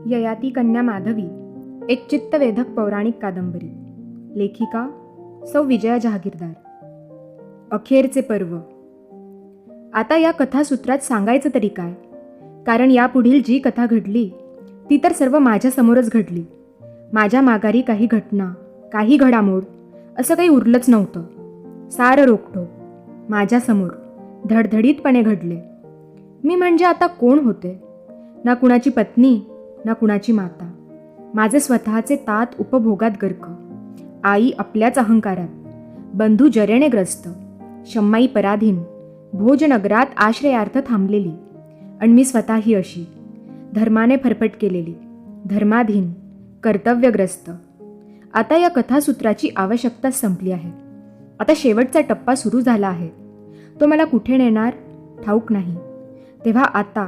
ययाती कन्या माधवी, एक चित्तवेधक पौराणिक कादंबरी. लेखिका सौ विजया जहागीरदार. अखेरचे पर्व. आता या कथासूत्रात सांगायचं तरी काय, कारण यापुढील जी कथा घडली ती तर सर्व माझ्यासमोरच घडली. माझ्या माघारी काही घटना, काही घडामोड असं काही उरलंच नव्हतं. सारं रोखठोक माझ्यासमोर धडधडीतपणे घडले. मी म्हणजे आता कोण होते? ना कुणाची पत्नी, ना कुणाची माता. माझे स्वतःचे तात उपभोगात गर्क, आई आपल्याच अहंकारात, बंधू जरेने ग्रस्त, शम्माई पराधीन, भोजनगरात आश्रयार्थ थांबलेली, आणि मी स्वतःही अशी धर्माने फरफट केलेली, धर्माधीन, कर्तव्यग्रस्त. आता या कथासूत्राची आवश्यकता संपली आहे. आता शेवटचा टप्पा सुरू झाला आहे. तो मला कुठे नेणार ठाऊक नाही. तेव्हा आता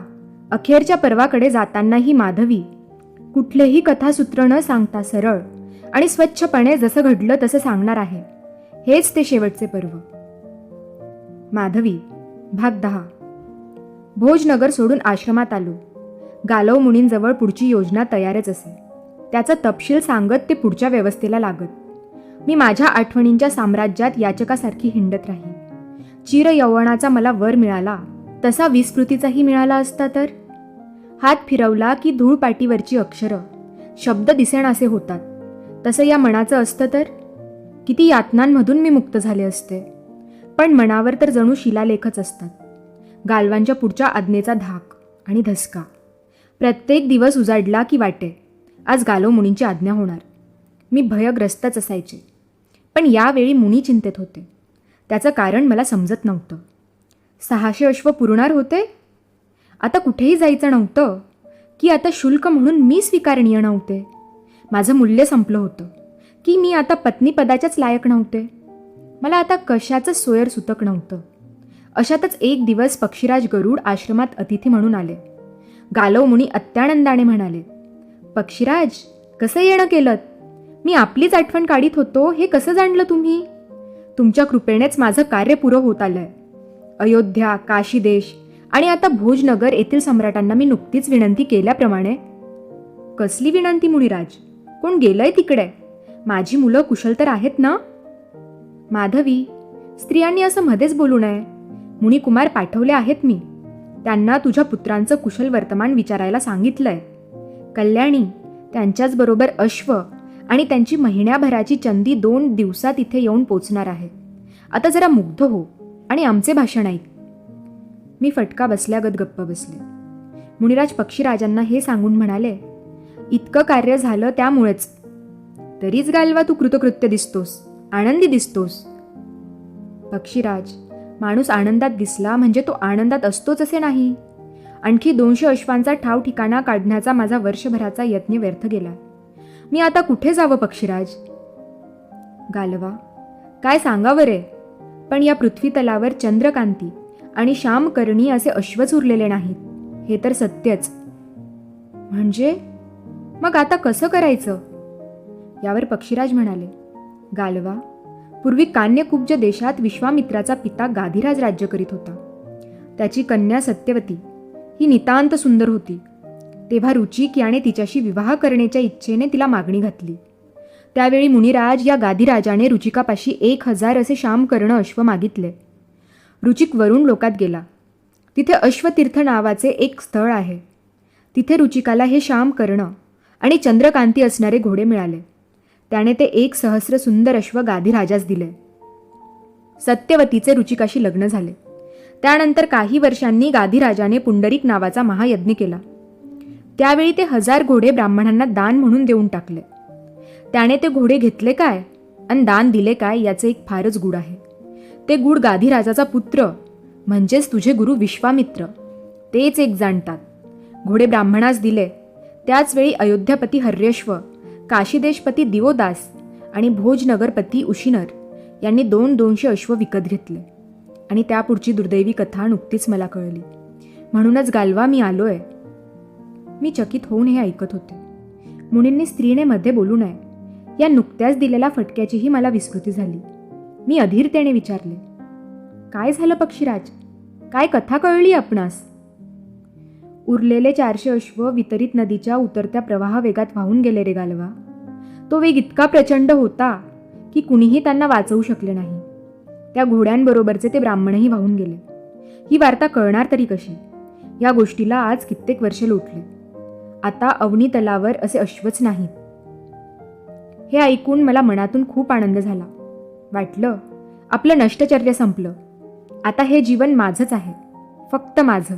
अखेरच्या पर्वाकडे जातानाही माधवी कुठलेही कथासूत्र न सांगता सरळ आणि स्वच्छपणे जसं घडलं तसं सांगणार आहे. हेच ते शेवटचे पर्व. माधवी भाग 10. भोजनगर सोडून आश्रमात आलो. गालव मुनींजवळ पुढची योजना तयारच असे. त्याचा तपशील सांगत ते पुढच्या व्यवस्थेला लागत. मी माझ्या आठवणींच्या साम्राज्यात याचकासारखी हिंडत राही. चिर यौवनाचा मला वर मिळाला तसा विस्मृतीचाही मिळाला असता तर. हात फिरवला की धूळ पाटीवरची अक्षरं, शब्द दिसेनासे होतात. तसं या मनाचं असतं तर किती यातनांमधून मी मुक्त झाले असते. पण मनावर तर जणू शिलालेखच असतात. गालवांच्या पुढच्या आज्ञेचा धाक आणि धसका. प्रत्येक दिवस उजाडला की वाटे आज गालव मुनींची आज्ञा होणार. मी भयग्रस्तच असायचे. पण यावेळी मुनी चिंतेत होते. त्याचं कारण मला समजत नव्हतं. 600 अश्व पुरणार होते. आता कुठेही जायचं नव्हतं की आता शुल्क म्हणून मी स्वीकारणीय नव्हते. माझं मूल्य संपलं होतं की मी आता पत्नीपदाच्याच लायक नव्हते. मला आता कशाचं सोयर सुतक नव्हतं. अशातच एक दिवस पक्षीराज गरुड आश्रमात अतिथी म्हणून आले. गालव मुनी अत्यानंदाने म्हणाले, पक्षीराज, कसं येणं केलं? मी आपलीच आठवण काढीत होतो, हे कसं जाणलं तुम्ही? तुमच्या कृपेनेच माझं कार्य पुरं होत आलंय. अयोध्या, काशी देश आणि आता भोजनगर येथील सम्राटांना मी नुकतीच विनंती केल्याप्रमाणे. कसली विनंती मुनिराज? कोण गेलंय तिकडे? माझी मुलं कुशल तर आहेत ना? माधवी, स्त्रियांनी असं मध्येच बोलू नये. मुनिकुमार पाठवले आहेत मी. त्यांना तुझ्या पुत्रांचं कुशल वर्तमान विचारायला सांगितलंय. कल्याणी, त्यांच्याच बरोबर अश्व आणि त्यांची महिन्याभराची चंदी 2 दिवसात इथे येऊन पोचणार आहे. आता जरा मुग्ध हो आणि आमचे भाषण ऐक. मी फटका बसल्यागत गप्प बसले. मुनिराज पक्षीराजांना हे सांगून म्हणाले, इतकं कार्य झालं त्यामुळेच. तरीच गालवा तू कृतकृत्य दिसतोस, आनंदी दिसतोस. पक्षीराज, माणूस आनंदात दिसला म्हणजे तो आनंदात असतोच असे नाही. आणखी 200 अश्वांचा ठाव ठिकाणा काढण्याचा माझा वर्षभराचा यत्न व्यर्थ गेला. मी आता कुठे जावं पक्षीराज? गालवा, काय सांगावं रे. पण या पृथ्वी तलावर चंद्रकांती आणि श्यामकर्णी असे अश्वच उरलेले नाहीत, हे तर सत्यच. म्हणजे मग आता कसं करायचं? यावर पक्षीराज म्हणाले, गालवा, पूर्वी कान्यकुब्ज देशात विश्वामित्राचा पिता गाधिराज राज्य करीत होता. त्याची कन्या सत्यवती ही नितांत सुंदर होती. तेव्हा रुचिक याने तिच्याशी विवाह करण्याच्या इच्छेने तिला मागणी घातली. त्यावेळी मुनिराज या गाधिराजाने रुचिकापाशी 1000 असे श्यामकर्ण अश्व मागितले. रुचिक वरुण लोकात गेला. तिथे अश्वतीर्थ नावाचे एक स्थळ आहे. तिथे रुचिकाला हे श्यामकर्ण आणि चंद्रकांती असणारे घोडे मिळाले. त्याने ते 1,000 सुंदर अश्व गाधिराजास दिले. सत्यवतीचे रुचिकाशी लग्न झाले. त्यानंतर काही वर्षांनी गाधिराजाने पुंडरीक नावाचा महायज्ञ केला. त्यावेळी ते 1000 घोडे ब्राह्मणांना दान म्हणून देऊन टाकले. त्याने ते घोडे घेतले काय आणि दान दिले काय याचे एक फारच गूढ आहे. ते गूढ गाधिराजाचा पुत्र म्हणजेच तुझे गुरु विश्वामित्र तेच एक जाणतात. घोडे ब्राह्मणास दिले. त्याच वेळी अयोध्यापती हर्यश्व, काशीदेशपती दिवोदास आणि भोजनगरपती उशिनर यांनी 200 अश्व विकत घेतले. आणि त्यापुढची दुर्दैवी कथा नुकतीच मला कळली. म्हणूनच गालवा मी आलोय. मी चकित होऊन हे ऐकत होते. मुनींनी स्त्रीने मध्ये बोलू नये या नुकत्याच दिलेल्या फटक्याचीही मला विस्मृती झाली. मी अधीरतेने विचारले, काय झालं पक्षीराज? काय कथा कळली आपणास? उरलेले 400 अश्व वितरित नदीच्या उतरत्या प्रवाह वेगात वाहून गेले रे गालवा. तो वेग इतका प्रचंड होता की कुणीही त्यांना वाचवू शकले नाही. त्या घोड्यांबरोबरचे ते ब्राह्मणही वाहून गेले. ही वार्ता कळणार तरी कशी? या गोष्टीला आज कित्येक वर्षे लोटले. आता अवनी तलावर असे अश्वच नाहीत. हे ऐकून मला मनातून खूप आनंद झाला. वाटलं आपलं नष्टचर्य संपलं. आता हे जीवन माझंच आहे, फक्त माझं.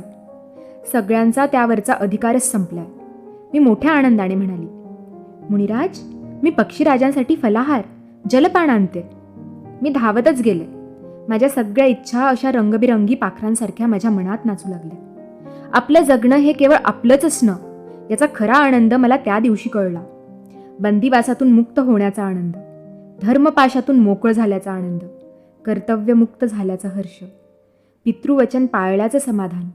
सगळ्यांचा त्यावरचा अधिकारच संपलाय. मी मोठ्या आनंदाने म्हणाली, मुनिराज, मी पक्षीराजांसाठी फलाहार, जलपान आणते. मी धावतच गेले. माझ्या सगळ्या इच्छा अशा रंगबिरंगी पाखरांसारख्या माझ्या मनात नाचू लागल्या. आपलं जगणं हे केवळ आपलंच असणं, याचा खरा आनंद मला त्या दिवशी कळला. बंदिवासातून मुक्त होण्याचा आनंद, धर्मपाशातून मोकळ झाल्याचा आनंद, कर्तव्यमुक्त झाल्याचा हर्ष, पितृवचन पाळल्याचं समाधान.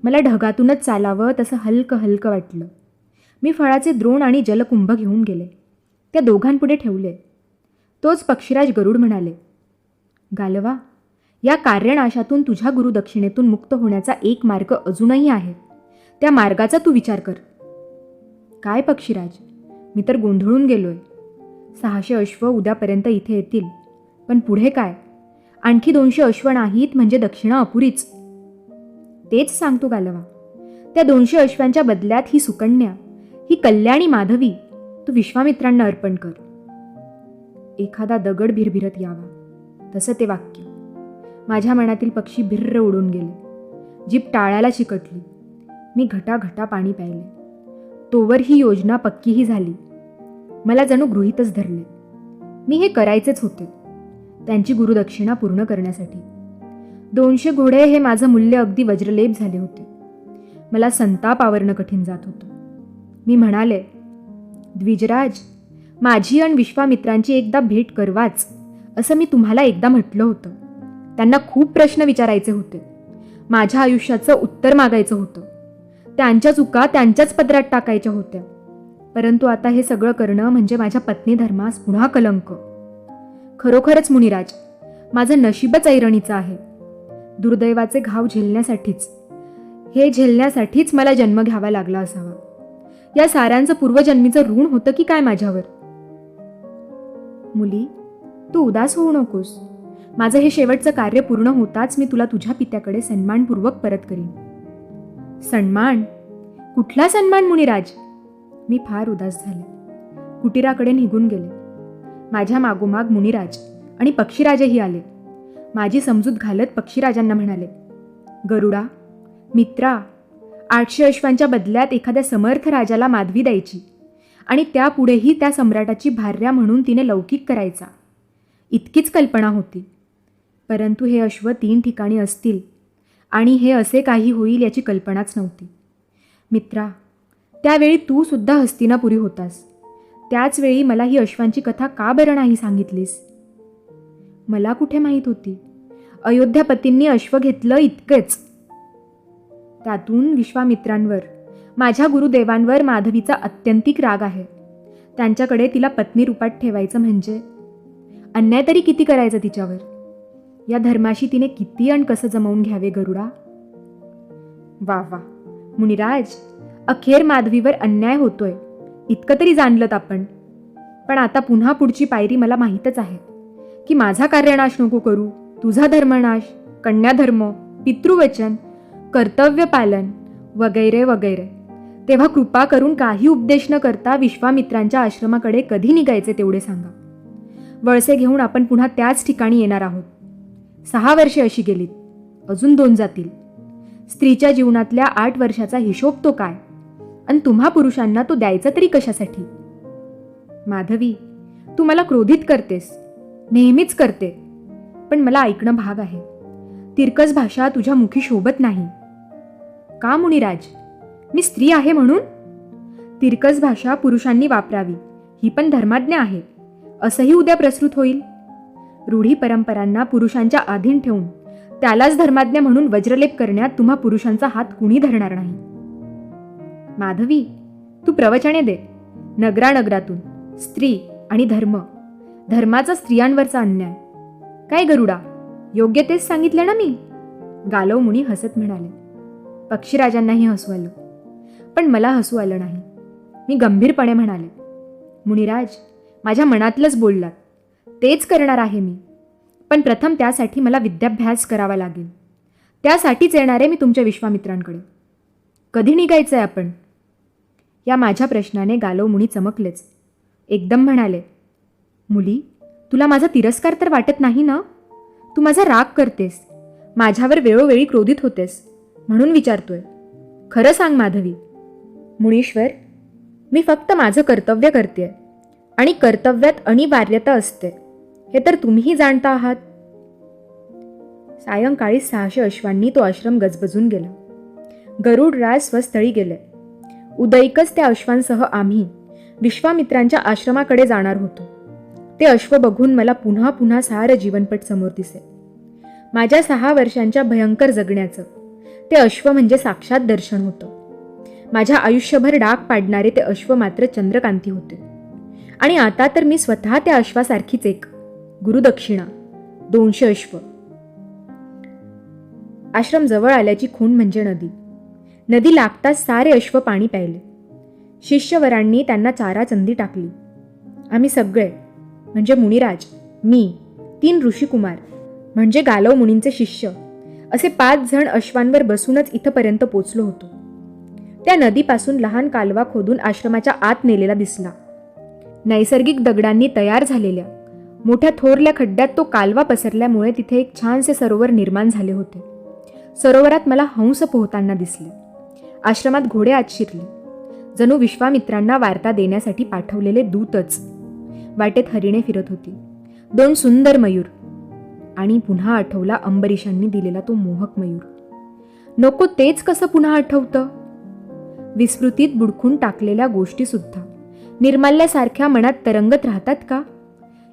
मला ढगातूनच चालावं तसं हलकं हलकं वाटलं. मी फळाचे द्रोण आणि जलकुंभ घेऊन गेले. त्या दोघांपुढे ठेवले. तोच पक्षीराज गरुड म्हणाले, गालवा, या कार्यनाशातून तुझ्या गुरुदक्षिणेतून मुक्त होण्याचा एक मार्ग अजूनही आहे. त्या मार्गाचा तू विचार कर. काय पक्षीराज? मी तर गोंधळून गेलोय. 600 अश्व उद्यापर्यंत इथे येतील, पण पुढे काय? आणखी 200 अश्व नाहीत म्हणजे दक्षिणा अपुरीच. तेच सांगतो गालवा. त्या 200 अश्वांच्या बदल्यात ही सुकन्या, ही कल्याणी माधवी तू विश्वामित्रांना अर्पण कर. एखादा दगड भिरभिरत यावा तसं ते वाक्य. माझ्या मनातील पक्षी भिर्र उडून गेले. जीभ टाळ्याला चिकटली. मी घटाघटा पाणी प्यायले. तोवर ही योजना पक्कीही झाली. मला जणू गृहीतच धरले. मी हे करायचेच होते, त्यांची गुरुदक्षिणा पूर्ण करण्यासाठी. 200 घोडे हे माझं मूल्य अगदी वज्रलेप झाले होते. मला संताप आवरणं कठीण जात होतं. मी म्हणाले, द्विजराज, माझी आणि विश्वामित्रांची एकदा भेट करवाच, असं मी तुम्हाला एकदा म्हटलं होतं. त्यांना खूप प्रश्न विचारायचे होते. माझ्या आयुष्याचं उत्तर मागायचं होतं. त्यांच्या चुका त्यांच्याच पदरात टाकायच्या होत्या. परंतु आता हे सगळं करणं म्हणजे माझ्या पत्नी धर्मास पुन्हा कलंक. खरोखरच मुनिराज, माझं नशीबच ऐरणीचं आहे. दुर्दैवाचे घाव झेलण्यासाठीच मला जन्म घ्यावा लागला असावा. या साऱ्यांचं पूर्वजन्मीचं ऋण होतं की काय माझ्यावर? मुली, तू उदास होऊ नकोस. माझं हे शेवटचं कार्य पूर्ण होताच मी तुला तुझ्या पित्याकडे सन्मानपूर्वक परत करीन. सन्मान? कुठला सन्मान मुनिराज? मी फार उदास झाले. कुटीराकडे निघून गेले. माझ्या मागोमाग मुनिराज आणि पक्षीराजही आले. माझी समजूत घालत पक्षीराजांना म्हणाले, गरुडा, मित्रा, 800 अश्वांच्या बदल्यात एखाद्या समर्थ राजाला माधवी द्यायची आणि त्यापुढेही त्या सम्राटाची भार्या म्हणून तिने लौकिक करायचा, इतकीच कल्पना होती. परंतु हे अश्व 3 ठिकाणी असतील आणि हे असे काही होईल याची कल्पनाच नव्हती. मित्रा, त्यावेळी तू सुद्धा हस्तिनापुरी होतास. त्याच वेळी मला ही अश्वांची कथा का बरं नाही सांगितलीस? मला कुठे माहीत होती अयोध्यापतींनी अश्व घेतलं इतकेच. त्यातून विश्वामित्रांवर, माझ्या गुरुदेवांवर माधवीचा अत्यंतिक राग आहे. त्यांच्याकडे तिला पत्नी रूपात ठेवायचं म्हणजे अन्याय तरी किती करायचं तिच्यावर? या धर्माशी तिने किती आणि कसं जमवून घ्यावे गरुडा? वा वा मुनिराज, अखेर माधवीवर अन्याय होतोय इतकं तरी जाणलत आपण. पण आता पुन्हा पुढची पायरी मला माहीतच आहे की माझा कार्यनाश नको करू, तुझा धर्मनाश, कन्याधर्म, पितृवचन, कर्तव्य पालन वगैरे वगैरे. तेव्हा कृपा करून काही उपदेश न करता विश्वामित्रांच्या आश्रमाकडे कधी निघायचे तेवढे सांगा. वळसे घेऊन आपण पुन्हा त्याच ठिकाणी येणार आहोत. 6 वर्षे अशी गेलीत, अजून 2 जातील. स्त्रीच्या जीवनातल्या 8 वर्षाचा हिशोब तो काय, आणि तुम्हा पुरुषांना तो द्यायचा तरी कशासाठी? माधवी, तू मला क्रोधित करतेस, नेहमीच करते. पण मला ऐकणं भाग आहे. तिरकस भाषा तुझ्या मुखी शोभत नाही. का मुनिराज? मी स्त्री आहे म्हणून? तिरकस भाषा पुरुषांनी वापरावी ही पण धर्माज्ञ आहे, असंही उद्या प्रस्तुत होईल. रूढी परंपरांना पुरुषांच्या अधीन ठेवून त्यालाच धर्माज्ञ म्हणून वज्रलेप करण्यात तुम्हा पुरुषांचा हात कुणी धरणार नाही. माधवी, तू प्रवचने दे नगरानगरातून. स्त्री आणि धर्म, धर्माचा स्त्रियांवरचा अन्याय. काय गरुडा, योग्य तेच सांगितले ना मी, गालव मुनी हसत म्हणाले. पक्षीराजांनाही हसू आलं, पण मला हसू आलं नाही. मी गंभीरपणे म्हणाले, मुनिराज, माझ्या मनातलंच बोललात, तेच करणार आहे मी. पण प्रथम त्यासाठी मला विद्याभ्यास करावा लागेल. त्यासाठीच येणार आहे मी तुमच्या विश्वामित्रांकडे. कधी निघायचं आहे आपण? या माझ्या प्रश्नाने गालव मुनी चमकलेच. एकदम म्हणाले, मुली, तुला माझा तिरस्कार तर वाटत नाही ना? तू माझा राग करतेस, माझ्यावर वेळोवेळी क्रोधित होतेस, म्हणून विचारतोय. खरं सांग माधवी. मुनीश्वर, मी फक्त माझं कर्तव्य करतेय आणि कर्तव्यात अनिवार्यता असते, हे तर तुम्हीही जाणता आहात. सायंकाळी 600 अश्वांनी तो आश्रम गजबजून गेला. गरुडराज स्वस्थळी गेले. उदयिकच त्या अश्वांसह आम्ही विश्वामित्रांच्या आश्रमाकडे जाणार होतो. ते अश्व बघून मला पुन्हा पुन्हा सारं जीवनपट समोर दिसे. माझ्या 6 वर्षांच्या भयंकर जगण्याचं ते अश्व म्हणजे साक्षात दर्शन होतं. माझ्या आयुष्यभर डाग पाडणारे ते अश्व मात्र चंद्रकांती होते. आणि आता तर मी स्वतः त्या अश्वासारखीच एक. गुरुदक्षिणा 200 अश्व. आश्रम जवळ आल्याची खूण म्हणजे नदी. नदी लागताच सारे अश्व पाणी प्यायले. शिष्यवरांनी त्यांना चाराचंदी टाकली. आम्ही सगळे म्हणजे मुनिराज, मी, 3 ऋषिकुमार म्हणजे गालव मुनींचे शिष्य असे 5 जण अश्वांवर बसूनच इथपर्यंत पोचलो होतो. त्या नदीपासून लहान कालवा खोदून आश्रमाच्या आत नेलेला दिसला. नैसर्गिक दगडांनी तयार झालेल्या मोठ्या थोरल्या खड्ड्यात तो कालवा पसरल्यामुळे तिथे एक छानसे सरोवर निर्माण झाले होते. सरोवरात मला हंस पोहताना दिसले. आश्रमात घोडे आत शिरले, जणू विश्वामित्रांना वार्ता देण्यासाठी पाठवलेले दूतच. वाटेत हरिणे फिरत होती, 2 सुंदर मयूर. आणि पुन्हा आठवला अंबरीशांनी दिलेला तो मोहक मयूर. नको तेच कसं पुन्हा आठवतं? विस्मृतीत बुडखून टाकलेल्या गोष्टी सुद्धा निर्माल्यासारख्या मनात तरंगत राहतात का?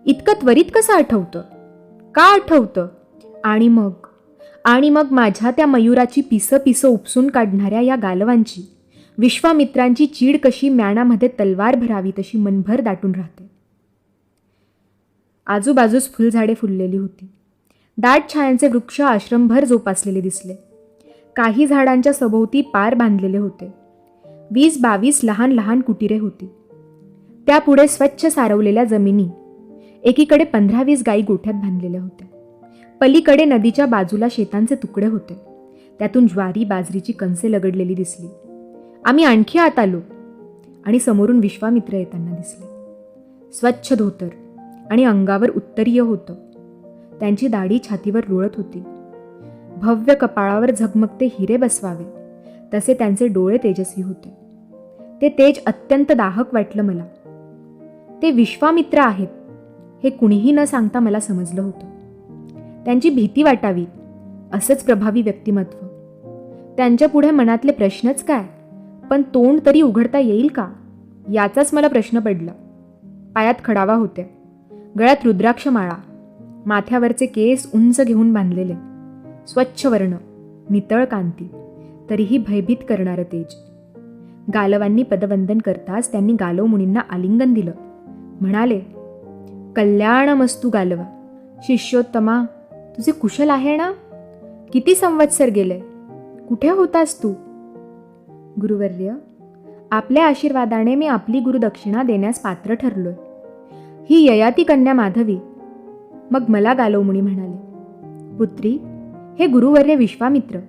इतकं त्वरित कसं आठवतं? का आठवतं? आणि मग माझ्या त्या मयुराची पिसं पिसं उपसून काढणाऱ्या या गालवांची, विश्वामित्रांची चीड कशी म्याणामध्ये तलवार भरावी तशी मनभर दाटून राहते. आजूबाजूस फुलझाडे फुललेली होती. दाट छायांचे वृक्ष आश्रमभर जोपासलेले दिसले. काही झाडांच्या सभोवती पार बांधलेले होते. 20-22 लहान लहान कुटिरे होती. त्यापुढे स्वच्छ सारवलेल्या जमिनी. एकीकडे 15-20 गायी गोठ्यात बांधलेल्या होत्या. पलीकडे नदीच्या बाजूला शेतांचे तुकडे होते. त्यातून ज्वारी बाजरीची कणसे लगडलेली दिसली. आम्ही आणखी आत आलो आणि समोरून विश्वामित्र येताना दिसले. स्वच्छ धोतर आणि अंगावर उत्तरीय होतं. त्यांची दाढी छातीवर रुळत होती. भव्य कपाळावर झगमगते हिरे बसवावे तसे त्यांचे डोळे तेजस्वी होते. ते तेज अत्यंत दाहक वाटलं मला. ते विश्वामित्र आहेत हे कुणीही न सांगता मला समजलं होतं. त्यांची भीती वाटावी असंच प्रभावी व्यक्तिमत्व. त्यांच्या पुढे मनातले प्रश्नच काय, पण तोंड तरी उघडता येईल का याचाच मला प्रश्न पडला. पायात खडावा होत्या, गळ्यात रुद्राक्ष माळा, माथ्यावरचे केस उंच घेऊन बांधलेले, स्वच्छ वर्ण, नितळ कांती, तरीही भयभीत करणारं तेज. गालवांनी पदवंदन करताच त्यांनी गालव मुनींना आलिंगन दिलं. म्हणाले, कल्याणमस्तु गालवा. शिष्योत्तमा, तुझे कुशल आहे ना? किती संवत्सर गेले, कुठे होतास तू? गुरुवर्य, आपल्या आशीर्वादाने मी आपली गुरुदक्षिणा देण्यास पात्र ठरलोय. ही ययाती कन्या माधवी. मग मला गालव मुनी म्हणाले, पुत्री, हे गुरुवर्य विश्वामित्र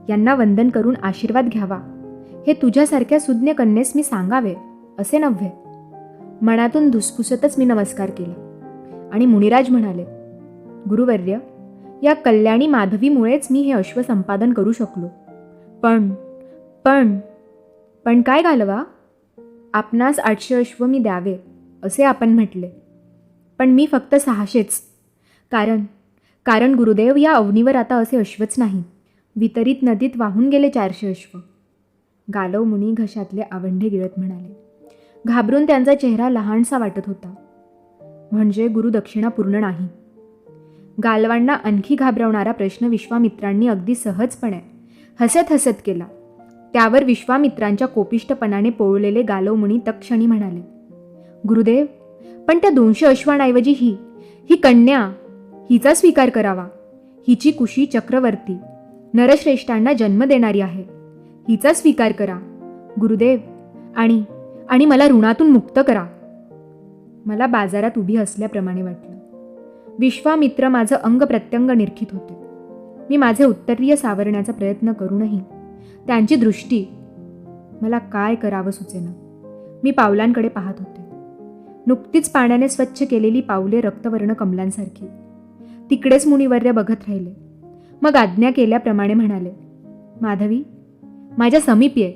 यांना वंदन करून आशीर्वाद घ्यावा हे तुझ्यासारख्या सुज्ञ कन्येस मी सांगावे असे नव्हे. मनातून धुसफुसतच मी नमस्कार केला आणि मुनिराज म्हणाले, गुरुवर्य, या कल्याणी माधवीमुळेच मी हे अश्व संपादन करू शकलो. पण काय गालवा? आपणास 800 अश्व मी द्यावे असे आपण म्हटले, पण मी फक्त 600च. कारण गुरुदेव, या अवनीवर आता असे अश्वच नाही. वितरित नदीत वाहून गेले 400 अश्व. गालव मुनी घशातले आवंढे गिळत म्हणाले. घाबरून त्यांचा चेहरा लहानसा वाटत होता. म्हणजे गुरुदक्षिणा पूर्ण नाही. गालवांना आणखी घाबरवणारा प्रश्न विश्वामित्रांनी अगदी सहजपणे हसत हसत केला. त्यावर विश्वामित्रांच्या कोपिष्टपणाने पोळलेले गालव मुनी तत्क्षणी म्हणाले, गुरुदेव, पण त्या 200 अश्वांऐवजी ही कन्या, हिचा स्वीकार करावा. हिची कुशी चक्रवर्ती नरश्रेष्ठांना जन्म देणारी आहे. हिचा स्वीकार करा गुरुदेव, आणि आणि मला ऋणातून मुक्त करा. मला बाजारात उभी असल्याप्रमाणे वाटलं. विश्वामित्र माझं अंग प्रत्यंग निरखित होते. मी माझे उत्तरीय सावरण्याचा प्रयत्न करूनही त्यांची दृष्टी मला काय करावं सुचेना. मी पावलांकडे पाहत होते. नुकतीच पाण्याने स्वच्छ केलेली पावले रक्तवर्ण कमलांसारखी. तिकडेच मुनिवर्य बघत राहिले. मग आज्ञा केल्याप्रमाणे म्हणाले, माधवी, माझ्या समीप ये.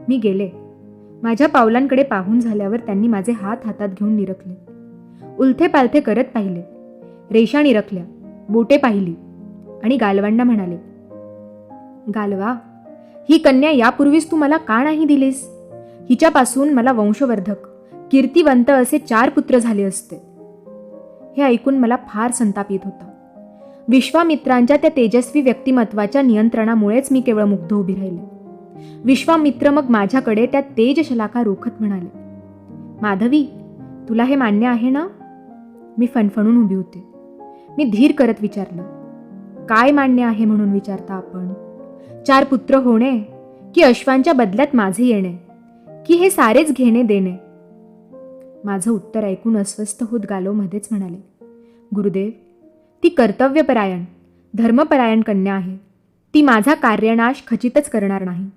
मी गेले. माझ्या पावलांकडे पाहून झाल्यावर त्यांनी माझे हात हातात घेऊन निरखले. उलथे पालथे करत पाहिले. रेषा निरखल्या, बोटे पाहिली आणि गालवांना म्हणाले, गालवा, ही कन्या यापूर्वीच तू मला का नाही दिलीस? हिच्यापासून मला वंशवर्धक, कीर्तिवंत असे 4 पुत्र झाले असते. हे ऐकून मला फार संताप येत होता. विश्वामित्रांच्या त्या तेजस्वी व्यक्तिमत्वाच्या नियंत्रणामुळेच मी केवळ मुग्ध उभी राहिले. विश्वामित्र मग माझ्याकडे त्या तेजशलाका रोखत म्हणाले, माधवी, तुला हे मान्य आहे ना? मी फणफणून उभी होते. मी धीर करत विचारलं, काय मान्य आहे म्हणून विचारता आपण? 4 पुत्र होणे, की अश्वांच्या बदल्यात माझे येणे, की हे सारेच घेणे देणे? माझं उत्तर ऐकून अस्वस्थ होत गालो मध्येच म्हणाले, गुरुदेव, ती कर्तव्यपरायण धर्मपरायण कन्या आहे. ती माझा कार्यनाश खचितच करणार नाही.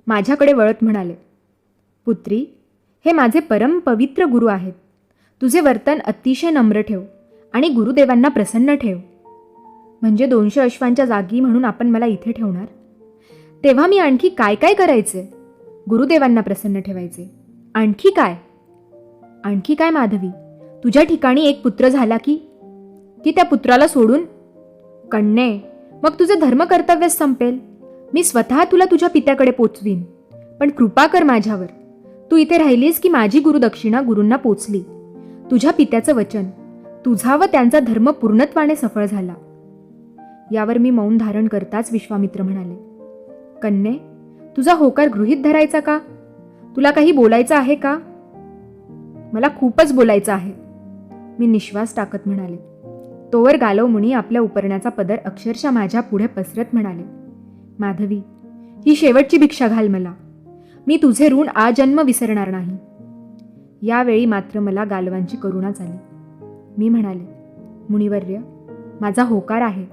माझ्याकडे वळत म्हणाले, पुत्री, हे माझे परम पवित्र गुरु आहेत. तुझे वर्तन अतिशय नम्र ठेव आणि गुरुदेवांना प्रसन्न ठेव. म्हणजे 200 अश्वांच्या जागी म्हणून आपण मला इथे ठेवणार? तेव्हा मी आणखी काय काय करायचे? गुरुदेवांना प्रसन्न ठेवायचे. आणखी काय? आणखी काय माधवी? तुझ्या ठिकाणी एक पुत्र झाला की त्या पुत्राला सोडून? कन्ये, मग तुझे धर्मकर्तव्यच संपेल. मी स्वतः तुला तुझ्या पित्याकडे पोचवीन. पण कृपा कर माझ्यावर. तू इथे राहिलीस की माझी गुरुदक्षिणा गुरूंना पोचली. तुझ्या पित्याचं वचन, तुझा व त्यांचा धर्म पूर्णत्वाने सफळ झाला. यावर मी मौन धारण करताच विश्वामित्र म्हणाले, कन्ये, तुझा होकार गृहीत धरायचा का? तुला काही बोलायचं आहे का? मला खूपच बोलायचं आहे, मी निश्वास टाकत म्हणाले. तोवर गालव मुनी आपल्या उपरण्याचा पदर अक्षरशः माझ्या पुढे पसरत म्हणाले, माधवी, ही शेवटची भिक्षा घाल मला. मी तुझे ऋण आजन्म विसरणार नाही. यावेळी मात्र मला गालवांची करुणा झाली. मी म्हणाले, मुनिवर्य, माझा होकार आहे,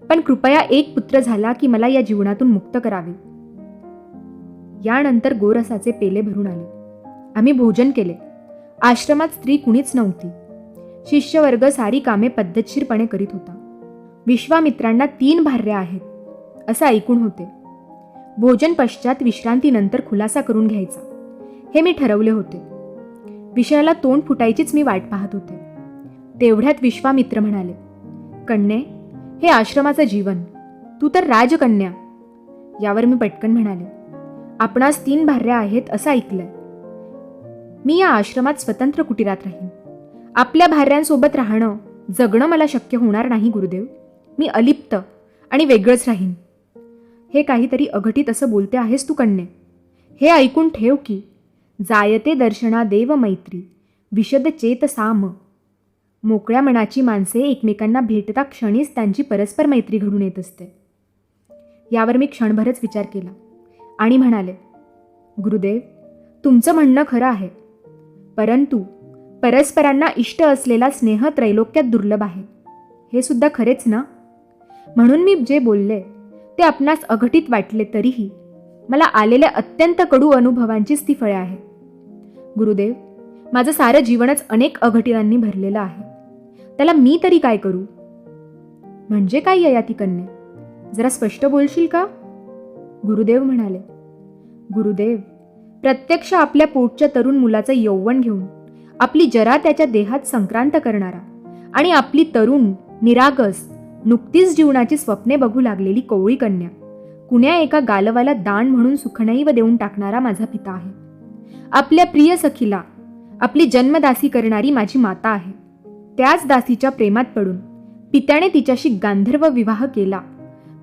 पण कृपया एक पुत्र झाला की मला या जीवनातून मुक्त करावे. यानंतर गोरसाचे पेले भरून आले. आम्ही भोजन केले. आश्रमात स्त्री कुणीच नव्हती. शिष्यवर्ग सारी कामे पद्धतशीरपणे करीत होता. विश्वामित्रांना 3 भार्या आहेत असं ऐकून होते. भोजन पश्चात विश्रांतीनंतर खुलासा करून घ्यायचा हे मी ठरवले होते. विषयाला तोंड फुटायचीच मी वाट पाहत होते. तेवढ्यात विश्वामित्र म्हणाले, कन्ये, हे आश्रमाचं जीवन, तू तर राजकन्या. यावर मी पटकन म्हणाले, आपणास 3 भार्या आहेत असं ऐकलंय. मी या आश्रमात स्वतंत्र कुटीरात राहीन. आपल्या भार्यांसोबत राहणं, जगणं मला शक्य होणार नाही गुरुदेव. मी अलिप्त आणि वेगळंच राहीन. हे काहीतरी अघटित असं बोलते आहेस तू कन्ये. हे ऐकून ठेव की जायते दर्शना देव मैत्री विशद चेत साम. मोकळ्या मनाची माणसे एकमेकांना भेटता क्षणीच त्यांची परस्पर मैत्री घडून येत असते. यावर मी क्षणभरच विचार केला आणि म्हणाले, गुरुदेव, तुमचं म्हणणं खरं आहे, परंतु परस्परांना इष्ट असलेला स्नेह त्रैलोक्यात दुर्लभ आहे. हे सुद्धा खरेच ना? म्हणून मी जे बोलले ते आपणास अघटित वाटले तरीही मला आलेल्या अत्यंत कडू अनुभवांचीच ती फळे आहे. गुरुदेव, माझं सारं जीवनच अनेक अघटितांनी भरलेलं आहे. त्याला मी तरी काय करू? म्हणजे काय ययाती कन्ये, जरा स्पष्ट बोलशील का? गुरुदेव म्हणाले, गुरुदेव, प्रत्यक्ष आपल्या पोटच्या तरुण मुलाचं यौवन घेऊन आपली जरा त्याच्या देहात संक्रांत करणारा आणि आपली तरुण निरागस नुकतीच जीवनाची स्वप्ने बघू लागलेली कोवळी कन्या कुण्या एका गालवाला दान म्हणून सुखनैव देऊन टाकणारा माझा पिता आहे. आपल्या प्रिय सखीला आपली जन्मदासी करणारी माझी माता आहे. त्याच दासीच्या प्रेमात पडून पित्याने तिच्याशी गांधर्व विवाह केला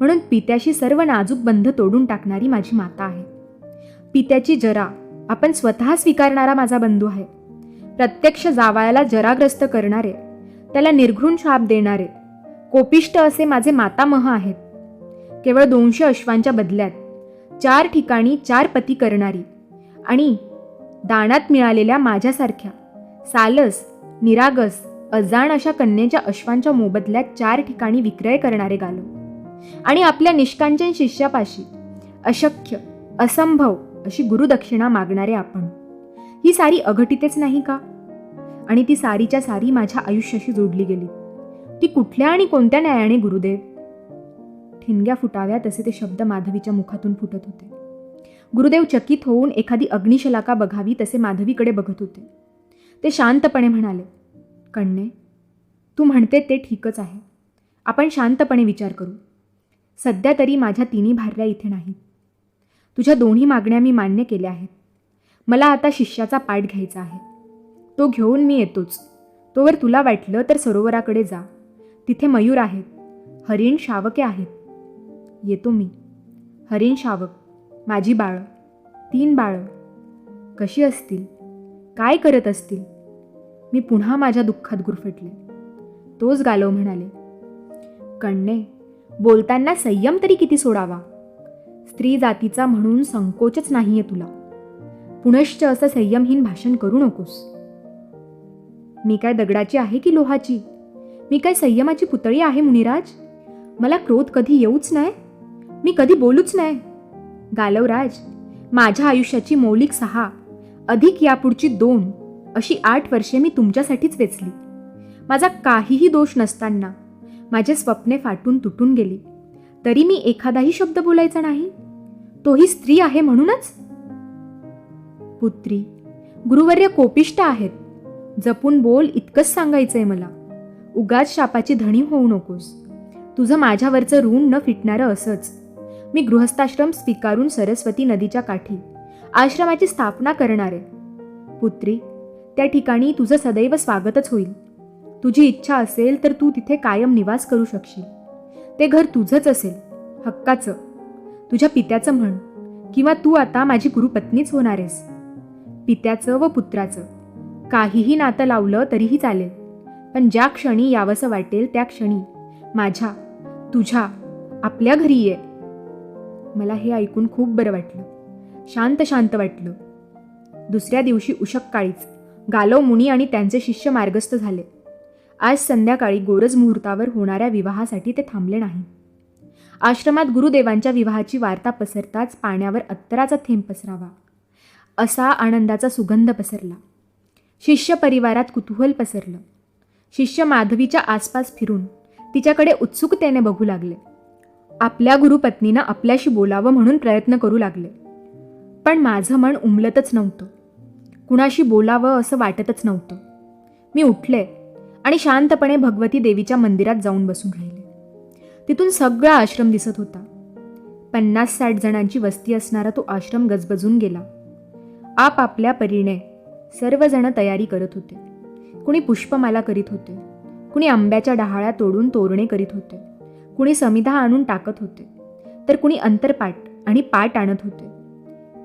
म्हणून पित्याशी सर्व नाजूक बंध तोडून टाकणारी माझी माता आहे. पित्याची जरा आपण स्वतः स्वीकारणारा माझा बंधू आहे. प्रत्यक्ष जावयाला जराग्रस्त करणारे, त्याला निर्घृण शाप देणारे, कोपिष्ट असे माझे मातामह आहेत. केवळ 200 अश्वांच्या बदल्यात 4 ठिकाणी 4 पती करणारी आणि दानात मिळालेल्या माझ्यासारख्या सालस, निरागस, अजाण अशा कन्येच्या अश्वांच्या मोबदल्यात 4 ठिकाणी विक्रय करणारे गालो आणि आपल्या निष्कांचन शिष्यापाशी अशक्य, असंभव अशी गुरुदक्षिणा मागणारे आपण. ही सारी अघटितेच नाही का? आणि ती सारीच्या सारी माझ्या आयुष्याशी जोडली गेली. ती कुठल्या आणि कोणत्या न्यायाने गुरुदेव? ठिणग्या फुटाव्या तसे ते शब्द माधवीच्या मुखातून फुटत होते. गुरुदेव चकित होऊन एखादी अग्निशलाका बघावी तसे माधवीकडे बघत होते. ते शांतपणे म्हणाले, कण्णे, तू म्हणते ते ठीकच आहे. आपण शांतपणे विचार करू. सध्या तरी माझ्या तिन्ही भार्या इथे नाहीत. तुझ्या दोन्ही मागण्या मी मान्य केल्या आहेत. मला आता शिष्याचा पाठ घ्यायचा आहे. तो घेऊन मी येतोच. तोवर तुला वाटलं तर सरोवराकडे जा. तिथे मयूर आहेत, हरिण शावके आहेत. येतो मी. हरिण शावक, माझी बाळं, 3 बाळं. कशी असतील? काय करत असतील? मी पुन्हा माझ्या दुःखात गुरफटले. तोच गालव म्हणाले, कण्णे, बोलताना संयम तरी किती सोडावा. स्त्री जातीचा म्हणून संकोचच नाहीये तुला. पुनश्च असं संयमहीन भाषण करू नकोस. मी काय दगडाची आहे की लोहाची? मी काय संयमाची पुतळी आहे मुनिराज? मला क्रोध कधी येऊच नाही. मी कधी बोलूच नाही. गालवराज, माझ्या आयुष्याची मौलिक 6 अधिक यापुढची 2 अशी 8 वर्षे मी तुमच्यासाठीच वेचली. माझा काहीही दोष नसताना माझे स्वप्ने फाटून तुटून गेली. तरी मी एखादाही शब्द बोलायचा नाही. तोही स्त्री आहे म्हणूनच. पुत्री, गुरुवर्य कोपिष्ट आहेत. जपून बोल इतकंच सांगायचंय मला. उगाच शापाची धणी होऊ नकोस. तुझं माझ्यावरचं ऋण न फिटणारं असंच. मी गृहस्थाश्रम स्वीकारून सरस्वती नदीच्या काठी आश्रमाची स्थापना करणारे. पुत्री, त्या ठिकाणी तुझं सदैव स्वागतच होईल. तुझी इच्छा असेल तर तू तिथे कायम निवास करू शकशील. ते घर तुझंच असेल, हक्काचं. तुझ्या पित्याचं म्हण, किंवा तू आता माझी गुरुपत्नीच होणार आहेस. पित्याचं व पुत्राचं काहीही नातं लावलं तरीही चालेल, पण ज्या क्षणी यावंसं वाटेल त्या क्षणी माझ्या, तुझ्या, आपल्या घरी ये. मला हे ऐकून खूप बरं वाटलं. शांत शांत वाटलं. दुसऱ्या दिवशी उशक्काळीच गालव मुनी आणि त्यांचे शिष्य मार्गस्थ झाले. आज संध्याकाळी गोरज मुहूर्तावर होणाऱ्या विवाहासाठी ते थांबले नाही. आश्रमात गुरुदेवांच्या विवाहाची वार्ता पसरताच पाण्यावर अत्तराचा थेंब पसरावा असा आनंदाचा सुगंध पसरला. शिष्य परिवारात कुतूहल पसरलं. शिष्य माधवीच्या आसपास फिरून तिच्याकडे उत्सुकतेने बघू लागले. आपल्या गुरुपत्नीनं आपल्याशी बोलावं म्हणून प्रयत्न करू लागले. पण माझं मन उमलतच नव्हतं. कुणाशी बोलावं असं वाटतच नव्हतं. मी उठले आणि शांतपणे भगवती देवीच्या मंदिरात जाऊन बसून राहिले. तिथून सगळा आश्रम दिसत होता. 50-60 जणांची वस्ती असणारा तो आश्रम गजबजून गेला. आपापल्या परीने सर्वजण तयारी करत होते. कुणी पुष्पमाला करीत होते, कुणी आंब्याच्या डहाळ्या तोडून तोरणे करीत होते, कुणी समिधा आणून टाकत होते, तर कुणी अंतरपाट आणि पाट आणत होते.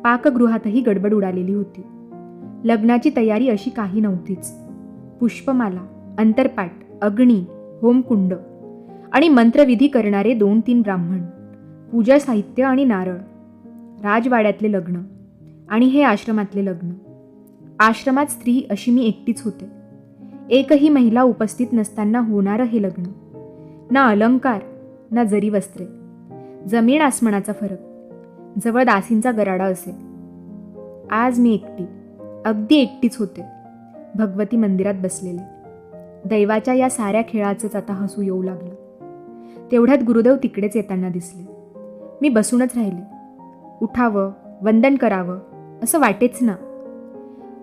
पाकगृहातही गडबड उडालेली होती. लग्नाची तयारी अशी काही नव्हतीच. पुष्पमाला, अंतरपाट, अग्नी, होमकुंड आणि मंत्रविधी करणारे 2-3 ब्राह्मण, पूजा साहित्य आणि नारळ. राजवाड्यातले लग्न आणि हे आश्रमातले लग्न. आश्रमात स्त्री अशी मी एकटीच होते. एकही महिला उपस्थित नसताना होणारं हे लग्न. ना अलंकार, ना जरी वस्त्रे. जमीन आसमानाचा फरक. जवळ दासींचा गराडा असे. आज मी एकटी, अगदी एकटीच होते, भगवती मंदिरात बसलेले. दैवाच्या या साऱ्या खेळाचंच आता हसू येऊ लागलं. तेवढ्यात गुरुदेव तिकडेच येताना दिसले. मी बसूनच राहिले. उठावं, वंदन करावं असं वाटेच ना.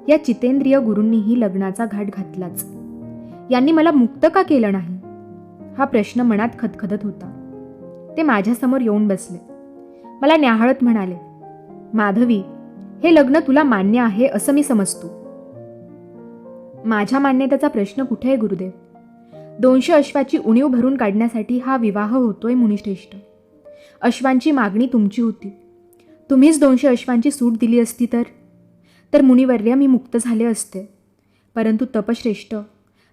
या जितेंद्रिय गुरूंनीही लग्नाचा घाट घातलाच. यांनी मला मुक्त का केलं नाही हा प्रश्न मनात खदखदत होता. ते माझ्यासमोर येऊन बसले. मला न्याहाळत म्हणाले, माधवी, हे लग्न तुला मान्य आहे असं मी समजतो. माझ्या मान्यतेचा प्रश्न कुठे आहे गुरुदेव? 200 अश्वाची उणीव भरून काढण्यासाठी हा विवाह होतोय मुनिश्रेष्ठ. अश्वांची मागणी तुमची होती. तुम्हीच 200 अश्वांची सूट दिली असती तर मुनिवर्य मी मुक्त झाले असते. परंतु तपश्रेष्ठ,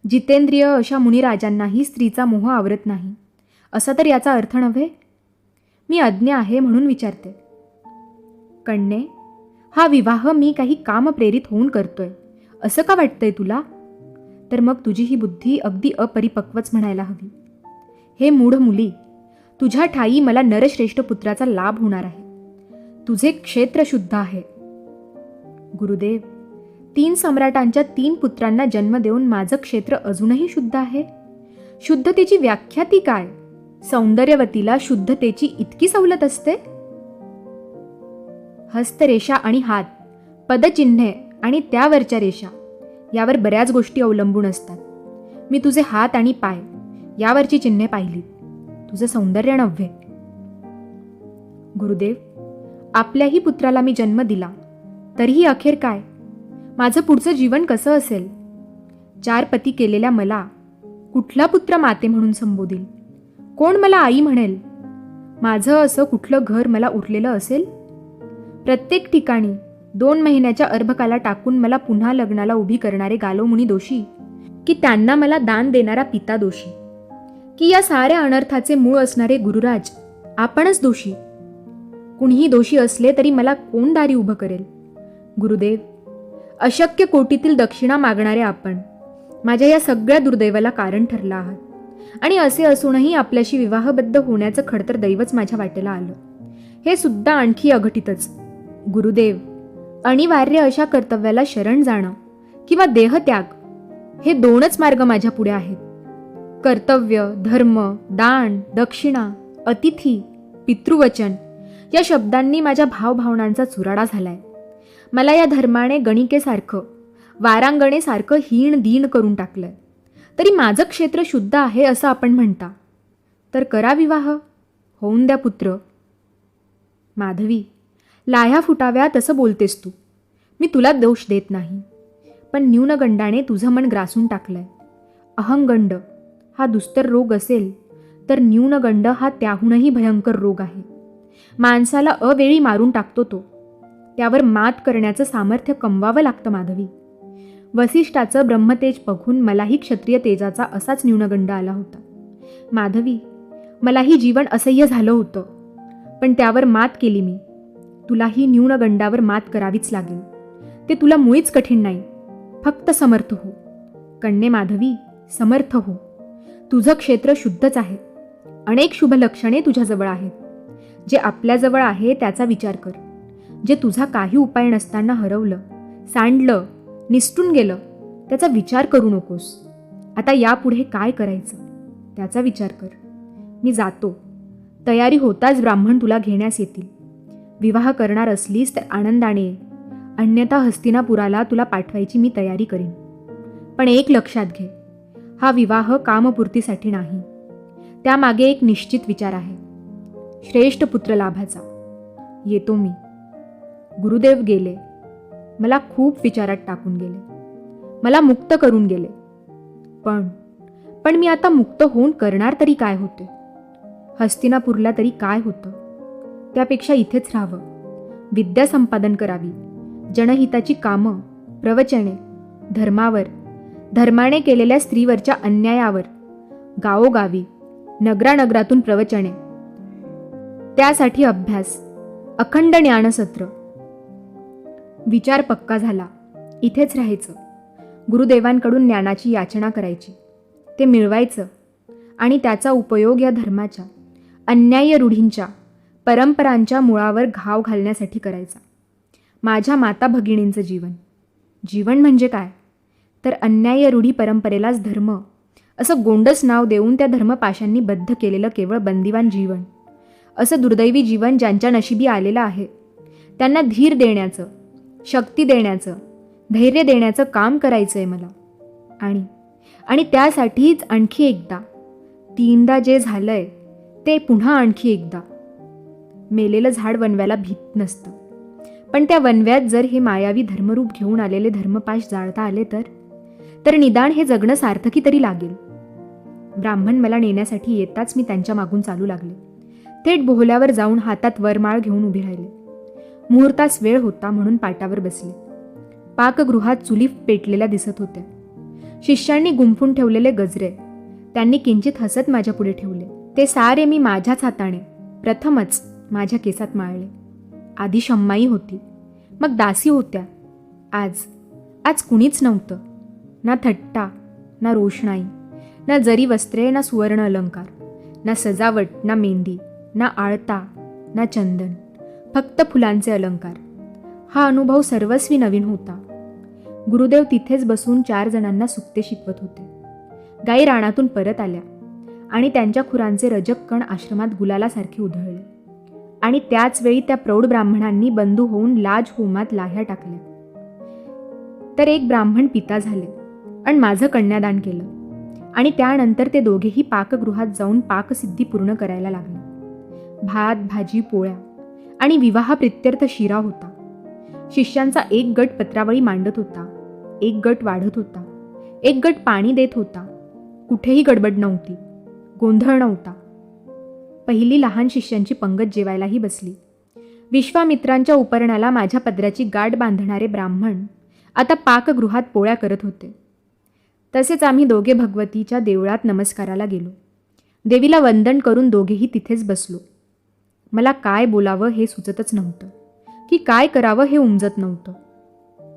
जितेंद्रिय अशा मुनिराजांनाही स्त्रीचा मोह आवरत नाही. असा तर याचा अर्थ नव्हे. मी अज्ञ आहे म्हणून विचारते. कण्णे, हा विवाह मी काही कामप्रेरित होऊन करतोय असं का वाटतंय तुला? तर मग तुझी ही बुद्धी अगदी अपरिपक्वच म्हणायला हवी. हे मूढ मुली, तुझ्या ठायी मला नरश्रेष्ठ पुत्राचा लाभ होणार आहे. तुझे क्षेत्र शुद्ध आहे. गुरुदेव, 3 सम्राटांच्या 3 पुत्रांना जन्म देऊन माझं क्षेत्र अजूनही शुद्ध आहे. शुद्धतेची व्याख्या ती काय? सौंदर्यवतीला शुद्धतेची इतकी सवलत असते? हस्तरेषा आणि हात, पदचिन्हे आणि त्यावरच्या रेषा यावर बऱ्याच गोष्टी अवलंबून असतात. मी तुझे हात आणि पाय यावरची चिन्हे पाहिली, तुझं सौंदर्य नव्हे. गुरुदेव, आपल्याही पुत्राला मी जन्म दिला, तरीही अखेर काय? माझं पुढचं जीवन कसं असेल? 4 पती केलेल्या मला कुठला पुत्र माते म्हणून संबोधील? कोण मला आई म्हणेल? माझं असं कुठलं घर मला उरलेलं असेल? प्रत्येक ठिकाणी 2 महिन्याच्या अर्भकाला टाकून मला पुन्हा लग्नाला उभी करणारे गालोमुनी दोषी, की त्यांना मला दान देणारा पिता दोषी, की या साऱ्या अनर्थाचे मूळ असणारे गुरुराज आपणच दोषी? कुणीही दोषी असले तरी मला कोण दारी उभं करेल? गुरुदेव, अशक्य कोटीतील दक्षिणा मागणारे आपण माझ्या या सगळ्या दुर्दैवाला कारण ठरला आहात. आणि असे असूनही आपल्याशी विवाहबद्ध होण्याचं खडतर दैवच माझ्या वाटेला आलं, हे सुद्धा आणखी अघटितच. गुरुदेव, अनिवार्य अशा कर्तव्याला शरण जाणं किंवा देहत्याग हे 2च मार्ग माझ्या पुढे आहेत. कर्तव्य, धर्म, दान, दक्षिणा, अतिथी, पितृवचन या शब्दांनी माझ्या भावभावनांचा चुराडा झालाय. मला या धर्माने गणिकेसारखं, वारांगणेसारखं हीण दीण करून टाकलंय. तरी माझं क्षेत्र शुद्ध आहे असं आपण म्हणता, तर करा विवाह, होऊन द्या पुत्र. माधवी, लाह्या फुटाव्यात असं बोलतेस तू. मी तुला दोष देत नाही, पण न्यूनगंडाने तुझं मन ग्रासून टाकलंय. अहंगंड हा दुस्तर रोग असेल तर न्यूनगंड हा त्याहूनही भयंकर रोग आहे. माणसाला अवेळी मारून टाकतो तो. त्यावर मात करण्याचं सामर्थ्य कमवावं लागतं माधवी. वसिष्ठाचं ब्रह्मतेज बघून मलाही क्षत्रिय तेजाचा असाच न्यूनगंड आला होता. माधवी, मलाही जीवन असह्य झालं होतं, पण त्यावर मात केली मी. तुलाही न्यूनगंडावर मात करावीच लागेल. ते तुला मुळीच कठीण नाही. फक्त समर्थ हो. कण्णे माधवी, समर्थ हो. तुझं क्षेत्र शुद्धच आहे. अनेक शुभ लक्षणे तुझ्याजवळ आहेत. जे आपल्याजवळ आहे त्याचा विचार कर. जे तुझा काही उपाय नसताना हरवलं, सांडलं, निसटून गेलं, त्याचा विचार करू नकोस. आता यापुढे काय करायचं त्याचा विचार कर. मी जातो. तयारी होताच ब्राह्मण तुला घेण्यास येतील. विवाह करणार असलीस तर आनंदाने ये. अन्यथा हस्तिनापुराला तुला पाठवायची मी तयारी करीन. पण एक लक्षात घे, हा विवाह कामपूर्तीसाठी नाही. त्यामागे एक निश्चित विचार आहे, श्रेष्ठ पुत्र लाभाचा. येतो मी. गुरुदेव गेले. मला खूप विचारात टाकून गेले. मला मुक्त करून गेले. पण मी आता मुक्त होऊन करणार तरी काय होते? हस्तिनापूरला तरी काय होतं? त्यापेक्षा इथेच राहावं. विद्या संपादन करावी. जनहिताची कामं, प्रवचने, धर्मावर, धर्माने केलेल्या स्त्रीवरच्या अन्यायावर, गावोगावी, नगरानगरातून प्रवचने, त्यासाठी अभ्यास, अखंड ज्ञानसत्र. विचार पक्का झाला. इथेच राहायचं. गुरुदेवांकडून ज्ञानाची याचना करायची, ते मिळवायचं आणि त्याचा उपयोग या धर्माच्या, अन्याय्य रूढींच्या, परंपरांच्या मुळावर घाव घालण्यासाठी करायचा. माझ्या माता भगिनींचं जीवन म्हणजे काय? तर अन्याय्य रूढी परंपरेलाच धर्म असं गोंडस नाव देऊन त्या धर्मपाशांनी बद्ध केलेलं केवळ बंदिवान जीवन. असं दुर्दैवी जीवन ज्यांच्या नशिबी आलेलं आहे त्यांना धीर देण्याचं, शक्ती देण्याचं, धैर्य देण्याचं काम करायचं आहे मला. आणि त्यासाठीच आणखी एकदा, 3दा जे झालंय ते पुन्हा आणखी एकदा. मेलेलं झाड वनव्याला भीत नसतं, पण त्या वनव्यात जर हे मायावी धर्मरूप घेऊन आलेले धर्मपाश जाळता आले तर निदान हे जगणं सार्थकी तरी लागेल. ब्राह्मण मला नेण्यासाठी येताच मी त्यांच्या मागून चालू लागले. थेट बोहल्यावर जाऊन हातात वरमाळ घेऊन उभी राहिले. मुहूर्तास वेळ होता म्हणून पाटावर बसले. पाकगृहात चुली पेटलेल्या दिसत होत्या. शिष्यांनी गुंफून ठेवलेले गजरे त्यांनी किंचित हसत माझ्या पुढे ठेवले. ते सारे मी माझ्याच हाताने प्रथमच माझ्या केसात माळले. आधी शम्माई होती, मग दासी होत्या. आज आज कुणीच नव्हतं. ना थट्टा, ना रोषणाई, ना जरी वस्त्रे, ना सुवर्ण अलंकार, ना सजावट, ना मेहंदी, ना आळता, ना चंदन, फक्त फुलांचे अलंकार. हा अनुभव सर्वस्वी नवीन होता. गुरुदेव तिथेच बसून 4 जणांना सुक्ते शिकवत होते. गायी रानातून परत आल्या आणि त्यांच्या खुरांचे रजक कण आश्रमात गुलालासारखे उधळले. आणि त्याच वेळी त्या प्रौढ ब्राह्मणांनी बंधू होऊन लाज होमात लाह्या टाकल्या. तर एक ब्राह्मण पिता झाले आणि माझं कन्यादान केलं. आणि त्यानंतर ते दोघेही पाकगृहात जाऊन पाकसिद्धी पूर्ण करायला लागले. भात, भाजी, पोळ्या आणि विवाहप्रित्यर्थ शिरा होता. शिष्यांचा एक गट पत्रावळी मांडत होता, एक गट वाढत होता, एक गट पाणी देत होता. कुठेही गडबड नव्हती, गोंधळ नव्हता. पहिली लहान शिष्यांची पंगत जेवायलाही बसली. विश्वामित्रांच्या उपरणाला माझ्या पदराची गाठ बांधणारे ब्राह्मण आता पाकगृहात पोळ्या करत होते. तसेच आम्ही दोघे भगवतीच्या देवळात नमस्काराला गेलो. देवीला वंदन करून दोघेही तिथेच बसलो. मला काय बोलावं हे सुचतच नव्हतं, की काय करावं हे उमजत नव्हतं.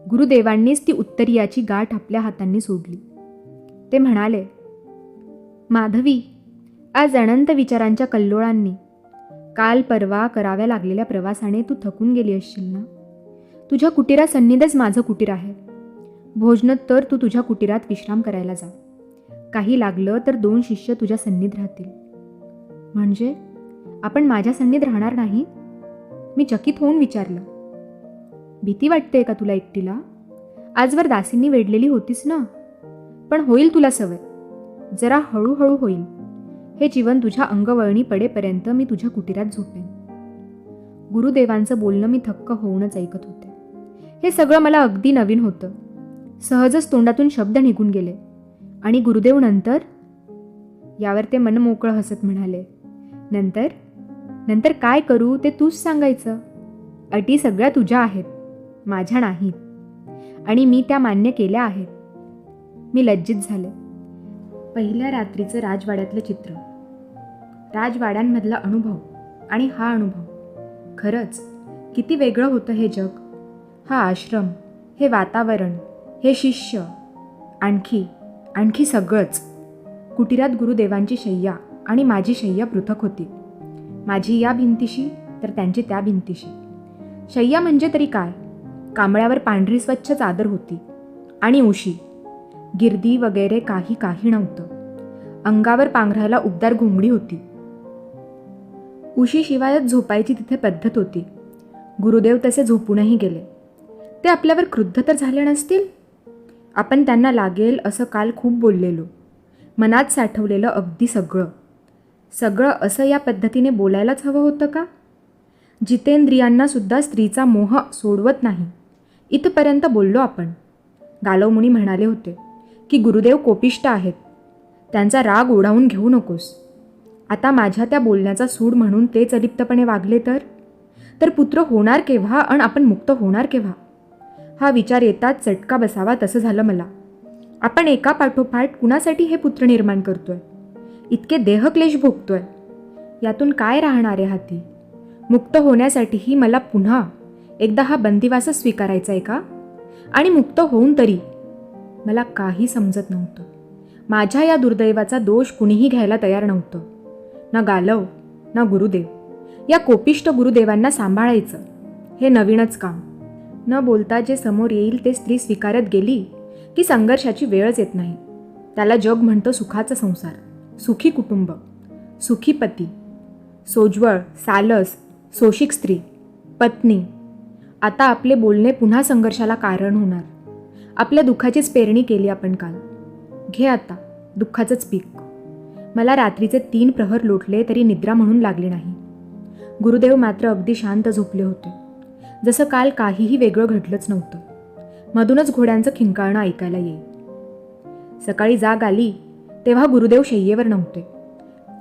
गुरुदेवांनीच ती उत्तरीयाची गाठ आपल्या हातांनी सोडली. ते म्हणाले, माधवी, आज अनंत विचारांच्या कल्लोळांनी, काल परवा कराव्या लागलेल्या प्रवासाने तू थकून गेली असशील ना. तुझ्या कुटीरासन्निधच माझं कुटीर आहे. भोजन तर तू तुझ्या कुटीरात विश्राम करायला जा. काही लागलं तर 2 शिष्य तुझ्या सन्निध राहतील. म्हणजे आपण माझ्या सन्निध राहणार नाही? मी चकित होऊन विचारलं. भीती वाटते का तुला एकटीला? आजवर दासींनी वेढलेली होतीस ना. पण होईल तुला सवय, जरा हळूहळू होईल. हे जीवन तुझ्या अंगवळणी पडेपर्यंत मी तुझ्या कुटीरात झोपेन. गुरुदेवांचं बोलणं मी थक्क होऊनच ऐकत होते. हे सगळं मला अगदी नवीन होतं. सहजच तोंडातून शब्द निघून गेले. आणि गुरुदेव नंतर? यावर ते मनमोकळं हसत म्हणाले, नंतर नंतर काय करू ते तूच सांगायचं. अटी सगळ्या तुझ्या आहेत, माझ्या नाहीत. आणि मी त्या मान्य केल्या आहेत. मी लज्जित झाले. पहिल्या रात्रीचं राजवाड्यातलं चित्र, राजवाड्यांमधला अनुभव आणि हा अनुभव, खरंच किती वेगळं होतं हे जग. हा आश्रम, हे वातावरण, हे शिष्य, आणखी सगळंच. कुटीरात गुरुदेवांची शय्या आणि माझी शय्या पृथक होती. माझी या भिंतीशी तर त्यांची त्या भिंतीशी. शय्या म्हणजे तरी काय, कांबळ्यावर पांढरी स्वच्छ चादर होती आणि उशी, गिरदी वगैरे काही नव्हतं. अंगावर पांघरायला उबदार घोंगडी होती. उशीशिवायच झोपायची तिथे पद्धत होती. गुरुदेव तसे झोपूनही गेले. ते आपल्यावर क्रुद्ध तर झाले नसतील? आपण त्यांना लागेल असं काल खूप बोललेलो. मनात साठवलेलं अगदी सगळं असं या पद्धतीने बोलायलाच हवं होतं का? जितेंद्रियांना सुद्धा स्त्रीचा मोह सोडवत नाही इथपर्यंत बोललो आपण. गालवमुनी म्हणाले होते की गुरुदेव कोपिष्ट आहेत, त्यांचा राग ओढावून घेऊ नकोस. आता माझ्या त्या बोलण्याचा सूड म्हणून तेच अलिप्तपणे वागले तर पुत्र होणार केव्हा आणि आपण मुक्त होणार केव्हा? हा विचार येताच चटका बसावा तसं झालं मला. आपण एका पाठोपाठ कुणासाठी हे पुत्र निर्माण करतोय? इतके देहक्लेश भोगतोय, यातून काय राहणार आहे हाती? मुक्त होण्यासाठीही मला पुन्हा एकदा हा बंदिवासच स्वीकारायचा आहे का? आणि मुक्त होऊन तरी मला काही समजत नव्हतं. माझ्या या दुर्दैवाचा दोष कुणीही घ्यायला तयार नव्हतं. ना गालव, ना गुरुदेव. या कोपिष्ट गुरुदेवांना सांभाळायचं हे नवीनच काम. न बोलता जे समोर येईल ते स्त्री स्वीकारत गेली की संघर्षाची वेळच येत नाही. त्याला जग म्हणतं सुखाचा संसार, सुखी कुटुंब, सुखी पती, सोज्वळ, सालस, सोशिक स्त्री, पत्नी. आता आपले बोलणे पुन्हा संघर्षाला कारण होणार. आपल्या दुःखाचीच पेरणी केली आपण काल. घे आता दुःखाचंच पीक. मला रात्रीचे 3 प्रहर लोटले तरी निद्रा म्हणून लागली नाही. गुरुदेव मात्र अगदी शांत झोपले होते, जसं काल काहीही वेगळं घडलंच नव्हतं. मधूनच घोड्यांचं खिंकाळणं ऐकायला येई. सकाळी जाग आली तेव्हा गुरुदेव शय्येवर नव्हते.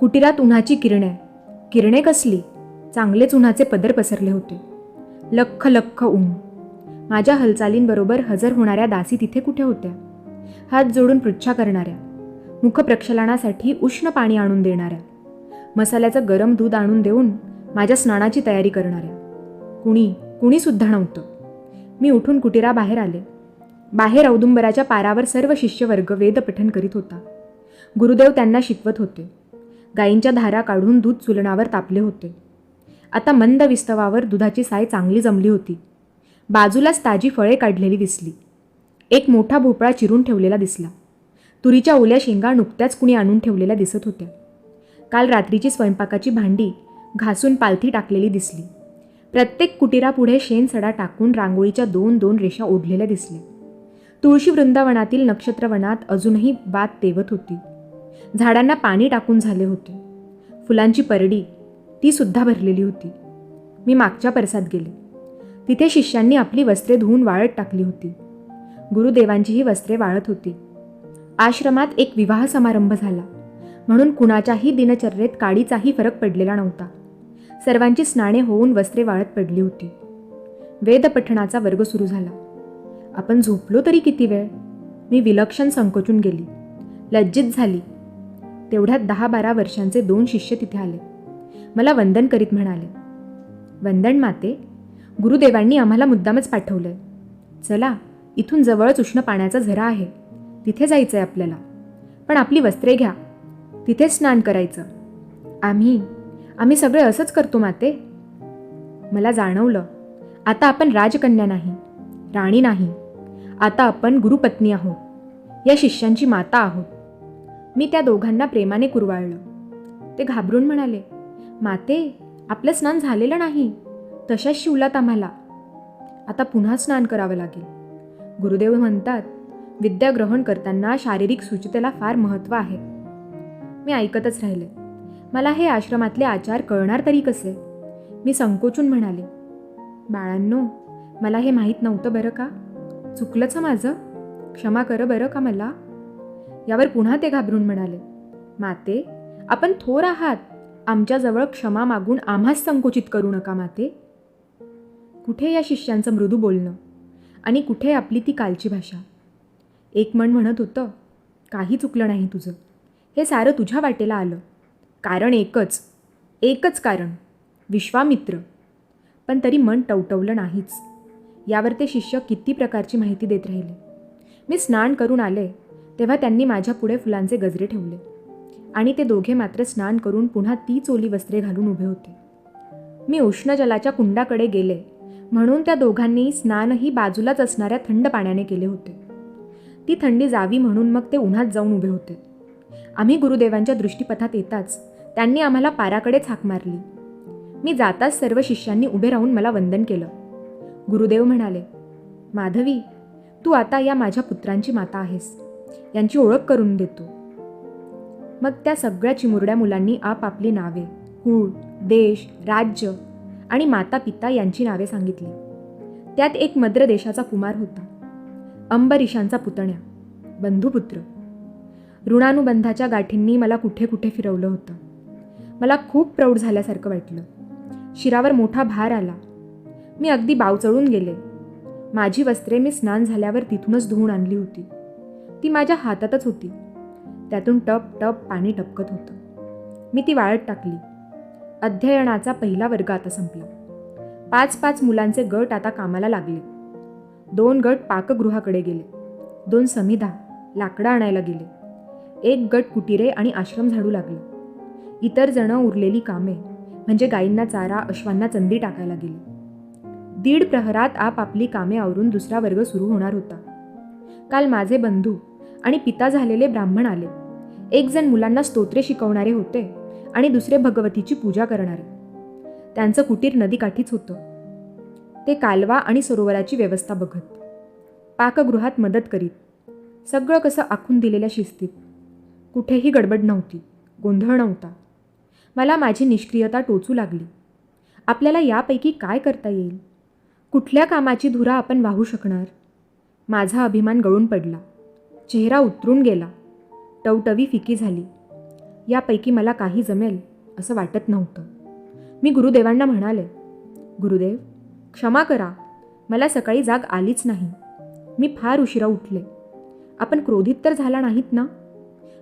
कुटीरात उन्हाची किरणे कसली, चांगलेच उन्हाचे पदर पसरले होते. लख्ख ऊन. माझ्या हालचालींबरोबर हजर होणाऱ्या दासी तिथे कुठे होत्या? हात जोडून पृच्छा करणाऱ्या, मुखप्रक्षालनासाठी उष्ण पाणी आणून देणाऱ्या, मसाल्याचं गरम दूध आणून देऊन माझ्या स्नानाची तयारी करणाऱ्या. कुणीसुद्धा नव्हतं. मी उठून कुटीराबाहेर आले. बाहेर औदुंबराच्या पारावर सर्व शिष्यवर्ग वेदपठण करीत होता. गुरुदेव त्यांना शिकवत होते. गायींच्या धारा काढून दूध चुलणावर तापले होते. आता मंद विस्तवावर दुधाची साय चांगली जमली होती. बाजूलाच ताजी फळे काढलेली दिसली. एक मोठा भोपळा चिरून ठेवलेला दिसला. तुरीच्या ओल्या शेंगा नुकत्याच कुणी आणून ठेवलेल्या दिसत होत्या. काल रात्रीची स्वयंपाकाची भांडी घासून पालथी टाकलेली दिसली. प्रत्येक कुटीरापुढे शेण सडा टाकून रांगोळीच्या 2-2 रेषा ओढलेल्या दिसल्या. तुळशी वृंदावनातील नक्षत्रवनात अजूनही बात तेवत होती. झाडांना पाणी टाकून झाले होते. फुलांची परडी ती सुद्धा भरलेली होती. मी मागच्या परसात गेले. तिथे शिष्यांनी आपली वस्त्रे धुवून वाळत टाकली होती. गुरुदेवांचीही वस्त्रे वाळत होती. आश्रमात एक विवाह समारंभ झाला म्हणून कुणाच्याही दिनचर्येत काडीचाही फरक पडलेला नव्हता. सर्वांची स्नाने होऊन वस्त्रे वाळत पडली होती. वेदपठणाचा वर्ग सुरू झाला. आपण झोपलो तरी किती वेळ? मी विलक्षण संकोचून गेली. लज्जित झाली. तेवढ्यात 10-12 वर्षांचे 2 शिष्य तिथे आले. मला वंदन करीत म्हणाले, वंदन माते, गुरुदेवांनी आम्हाला मुद्दामच पाठवलंय. चला, इथून जवळच उष्ण पाण्याचा झरा आहे, तिथे जायचंय आपल्याला. पण आपली वस्त्रे घ्या, तिथेच स्नान करायचं. आम्ही सगळे असंच करतो माते. मला जाणवलं, आता आपण राजकन्या नाही, राणी नाही, आता आपण गुरुपत्नी आहोत, या शिष्यांची माता आहोत. मी त्या दोघांना प्रेमाने कुरवाळलं. ते घाबरून म्हणाले, माते, आपलं स्नान झालेलं नाही, तशाच शिवलात आम्हाला. आता पुन्हा स्नान करावं लागेल. गुरुदेव म्हणतात, विद्या ग्रहण करताना शारीरिक शुचितेला फार महत्त्व आहे. मी ऐकतच राहिले. मला हे आश्रमातले आचार कळणार तरी कसे? मी संकोचून म्हणाले, बाळांनो, मला हे माहीत नव्हतं बरं का. चुकलंच माझं, क्षमा कर बरं का मला. यावर पुन्हा ते घाबरून म्हणाले, माते, आपण थोर आहात, आमच्याजवळ क्षमा मागून आम्हाच संकोचित करू नका माते. कुठे या शिष्यांचं मृदू बोलणं आणि कुठे आपली ती कालची भाषा. एक मन म्हणत होतं, काही चुकलं नाही तुझं, हे सारं तुझ्या वाटेला आलं. कारण एकच कारण, विश्वामित्र. पण तरी मन टवटवलं नाहीच. यावर ते शिष्य किती प्रकारची माहिती देत राहिले. मी स्नान करून आले तेव्हा त्यांनी माझ्या पुढे फुलांचे गजरे ठेवले आणि ते दोघे मात्र स्नान करून पुन्हा तीच ओली वस्त्रे घालून उभे होते. मी उष्ण जलाच्या कुंडाकडे गेले म्हणून त्या दोघांनी स्नानही बाजूलाच असणाऱ्या थंड पाण्याने केले होते. ती थंडी जावी म्हणून मग ते उन्हात जाऊन उभे होते. आम्ही गुरुदेवांच्या दृष्टीपथात येताच त्यांनी आम्हाला पाराकडेच हाक मारली. मी जाताच सर्व शिष्यांनी उभे राहून मला वंदन केलं. गुरुदेव म्हणाले, माधवी, तू आता या माझ्या पुत्रांची माता आहेस, यांची ओळख करून देतो. मग त्या सगळ्या चिमुरड्या मुलांनी आपापली नावे, कुळ, देश, राज्य आणि माता पिता यांची नावे सांगितली. त्यात एक मद्र देशाचा कुमार होता, अंबरीशांचा पुतण्या, बंधुपुत्र. ऋणानुबंधाच्या गाठींनी मला कुठे कुठे फिरवलं होतं. मला खूप प्रौढ झाल्यासारखं वाटलं. शिरावर मोठा भार आला. मी अगदी बावचळून गेले. माझी वस्त्रे मी स्नान झाल्यावर तिथूनच धुवून आणली होती. ती माझ्या हातातच होती. त्यातून टप टप पाणी टपकत होतं. मी ती वाळत टाकली. अध्ययनाचा पहिला वर्ग आता संपला. 5-5 मुलांचे गट आता कामाला लागले. 2 गट पाकगृहाकडे गेले. 2 समिधा लाकडं आणायला गेले. 1 गट कुटीरे आणि आश्रम झाडू लागला. इतर जण उरलेली कामे म्हणजे गायींना चारा, अश्वांना चंदी टाकायला गेली. 1.5 प्रहरात आपापली कामे आवरून दुसरा वर्ग सुरू होणार होता. काल माझे बंधू आणि पिता झालेले ब्राह्मण आले. 1 जण मुलांना स्तोत्रे शिकवणारे होते आणि दुसरे भगवतीची पूजा करणारे. त्यांचं कुटीर नदीकाठीच होतं. ते कालवा आणि सरोवराची व्यवस्था बघत, पाकगृहात मदत करीत, सगळं कसं आखून दिलेल्या शिस्तीत. कुठेही गडबड नव्हती, गोंधळ नव्हता. मला माझी निष्क्रियता टोचू लागली. आपल्याला यापैकी काय करता येईल? कुठल्या कामाची धुरा आपण वाहू शकणार? माझा अभिमान गळून पडला. चेहरा उतरून गेला. टवटवी फिकी झाली. यापैकी मला काही जमेल असं वाटत नव्हतं. मी गुरुदेवांना म्हणाले, गुरुदेव, क्षमा करा, मला सकाळी जाग आलीच नाही. मी फार उशिरा उठले. आपण क्रोधित तर झाला नाहीत ना?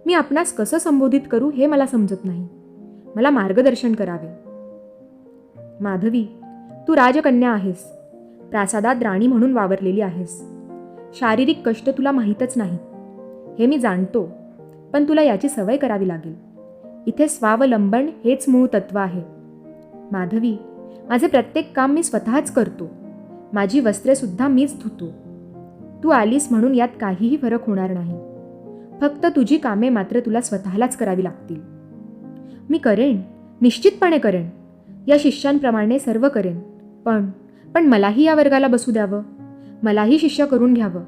मी आपणास कसं संबोधित करू हे मला समजत नाही. मला मार्गदर्शन करावे. माधवी, तू राजकन्या आहेस. प्रासादात राणी म्हणून वावरलेली आहेस. शारीरिक कष्ट तुला माहीतच नाही हे मी जाणतो, पण तुला याची सवय करावी लागेल. इथे स्वावलंबन हेच मूळ तत्व आहे. माधवी, माझे प्रत्येक काम मी स्वतःच करतो. माझी वस्त्रे सुद्धा मीच धुतो. तू आलीस म्हणून यात काहीही फरक होणार नाही. फक्त तुझी कामे मात्र तुला स्वतःलाच करावी लागतील. मी करेन, निश्चितपणे करेन. या शिष्यांप्रमाणे सर्व करेन. पण मलाही या वर्गाला बसू द्यावं. मलाही शिष्य करून घ्यावं.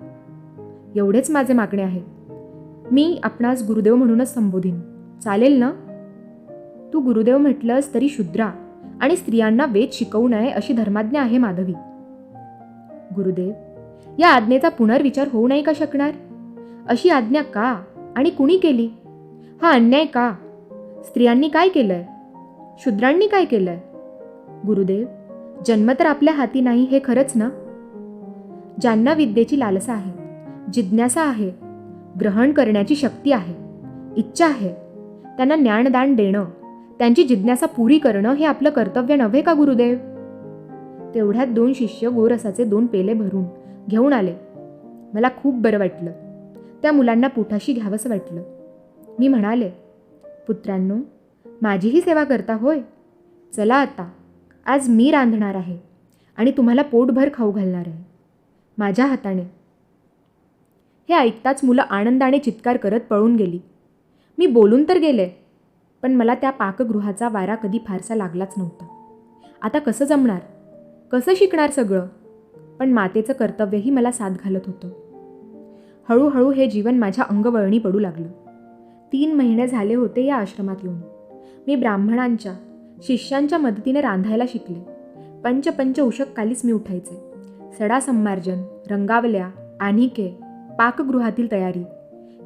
एवढेच माझे मागणे आहे. मी आपणास गुरुदेव म्हणूनच संबोधीन. चालेल ना? तू गुरुदेव म्हटलंस तरी शूद्रा आणि स्त्रियांना वेद शिकवू नये अशी धर्माज्ञा आहे माधवी. गुरुदेव, या आज्ञेचा पुनर्विचार होऊ नाही का शकणार? अशी आज्ञा का आणि कुणी केली? हा अन्याय का? स्त्रियांनी काय केलंय? शूद्रांनी काय केलंय? गुरुदेव, जन्म तर आपल्या हाती नाही हे खरंच ना? ज्यांना विद्येची लालसा आहे, जिज्ञासा आहे, ग्रहण करण्याची शक्ती आहे, इच्छा आहे, त्यांना ज्ञानदान देणं, त्यांची जिज्ञासा पुरी करणं हे आपलं कर्तव्य नव्हे का गुरुदेव? तेवढ्यात 2 शिष्य गोरसाचे 2 पेले भरून घेऊन आले. मला खूप बरं वाटलं. त्या मुलांना पोटाशी घ्यावंसं वाटलं. मी म्हणाले, पुत्रांनो, माझीही सेवा करता होय? चला आता, आज मी रांधणार आहे आणि तुम्हाला पोटभर खाऊ घालणार आहे माझ्या हाताने. हे ऐकताच मुलं आनंदाने चित्कार करत पळून गेली. मी बोलून तर गेले, पण मला त्या पाकगृहाचा वारा कधी फारसा लागलाच नव्हता. आता कसं जमणार? कसं शिकणार सगळं? पण मातेचं कर्तव्यही मला साथ घालत होतं. हळूहळू हे जीवन माझ्या अंगवळणी पडू लागलं. 3 महिने झाले होते या आश्रमात येऊन. मी ब्राह्मणांच्या, शिष्यांच्या मदतीने रांधायला शिकले. पंच उशककालीच मी उठायचे. सडा संमार्जन, रंगावल्या, आनिके, पाकगृहातील तयारी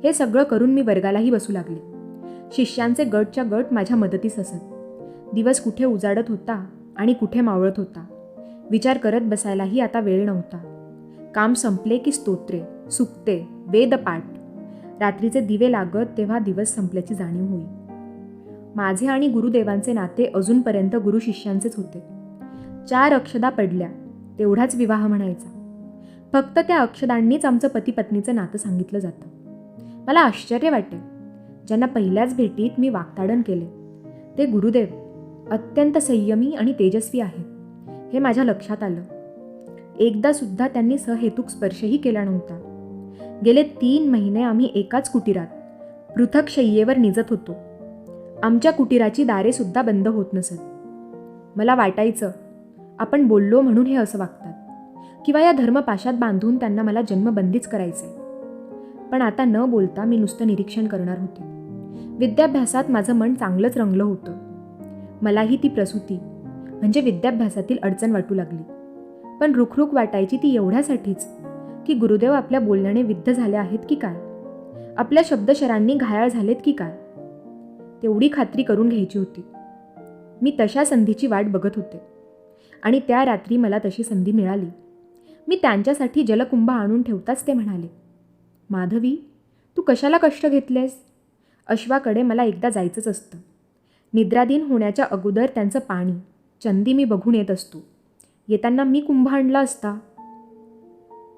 हे सगळं करून मी वर्गालाही बसू लागले. शिष्यांचे गटच्या गट माझ्या मदतीस असत. दिवस कुठे उजाडत होता आणि कुठे मावळत होता. विचार करत बसायलाही आता वेळ नव्हता. काम संपले की स्तोत्रे, सुक्ते, वेदपाठ. रात्रीचे दिवे लागत तेव्हा दिवस संपल्याची जाणीव होई. माझे आणि गुरुदेवांचे नाते अजूनपर्यंत गुरु शिष्यांचेच होते. 4 अक्षदा पडल्या तेवढाच विवाह म्हणायचा. फक्त त्या अक्षदांनीच आमचं पती पत्नीचं नातं सांगितलं जातं. मला आश्चर्य वाटे, ज्यांना पहिल्याच भेटीत मी वाकताडण केले ते गुरुदेव अत्यंत संयमी आणि तेजस्वी आहेत हे माझ्या लक्षात आलं. एकदा सुद्धा त्यांनी सहेतुक स्पर्शही केला नव्हता. गेले 3 महिने आम्ही एकाच कुटीरात पृथक शय्येवर निजत होतो. आमच्या कुटीराची दारे सुद्धा बंद होत नसत. मला वाटायचं आपण बोललो म्हणून हे असं वागतात, किंवा या धर्मपाशात बांधून त्यांना मला जन्मबंदीच करायचंय. पण आता न बोलता मी नुसतं निरीक्षण करणार होते. विद्याभ्यासात माझं मन चांगलंच रंगलं होतं. मलाही ती प्रसूती म्हणजे विद्याभ्यासातील अडचण वाटू लागली. पण रुखरुख वाटायची ती एवढ्यासाठीच की गुरुदेव आपल्या बोलण्याने विद्ध झाले आहेत की काय, आपल्या शब्दशरांनी घायाळ झालेत की काय, तेवढी खात्री करून घ्यायची होती. मी तशा संधीची वाट बघत होते आणि त्या रात्री मला तशी संधी मिळाली. मी त्यांच्यासाठी जलकुंभ आणून ठेवताच ते म्हणाले, माधवी, तू कशाला कष्ट घेतलेस? अश्वाकडे मला एकदा जायचंच असतं. निद्राधीन होण्याच्या अगोदर त्यांचं पाणी, चंदी मी बघून येत असतो. येताना मी कुंभ आणला असता.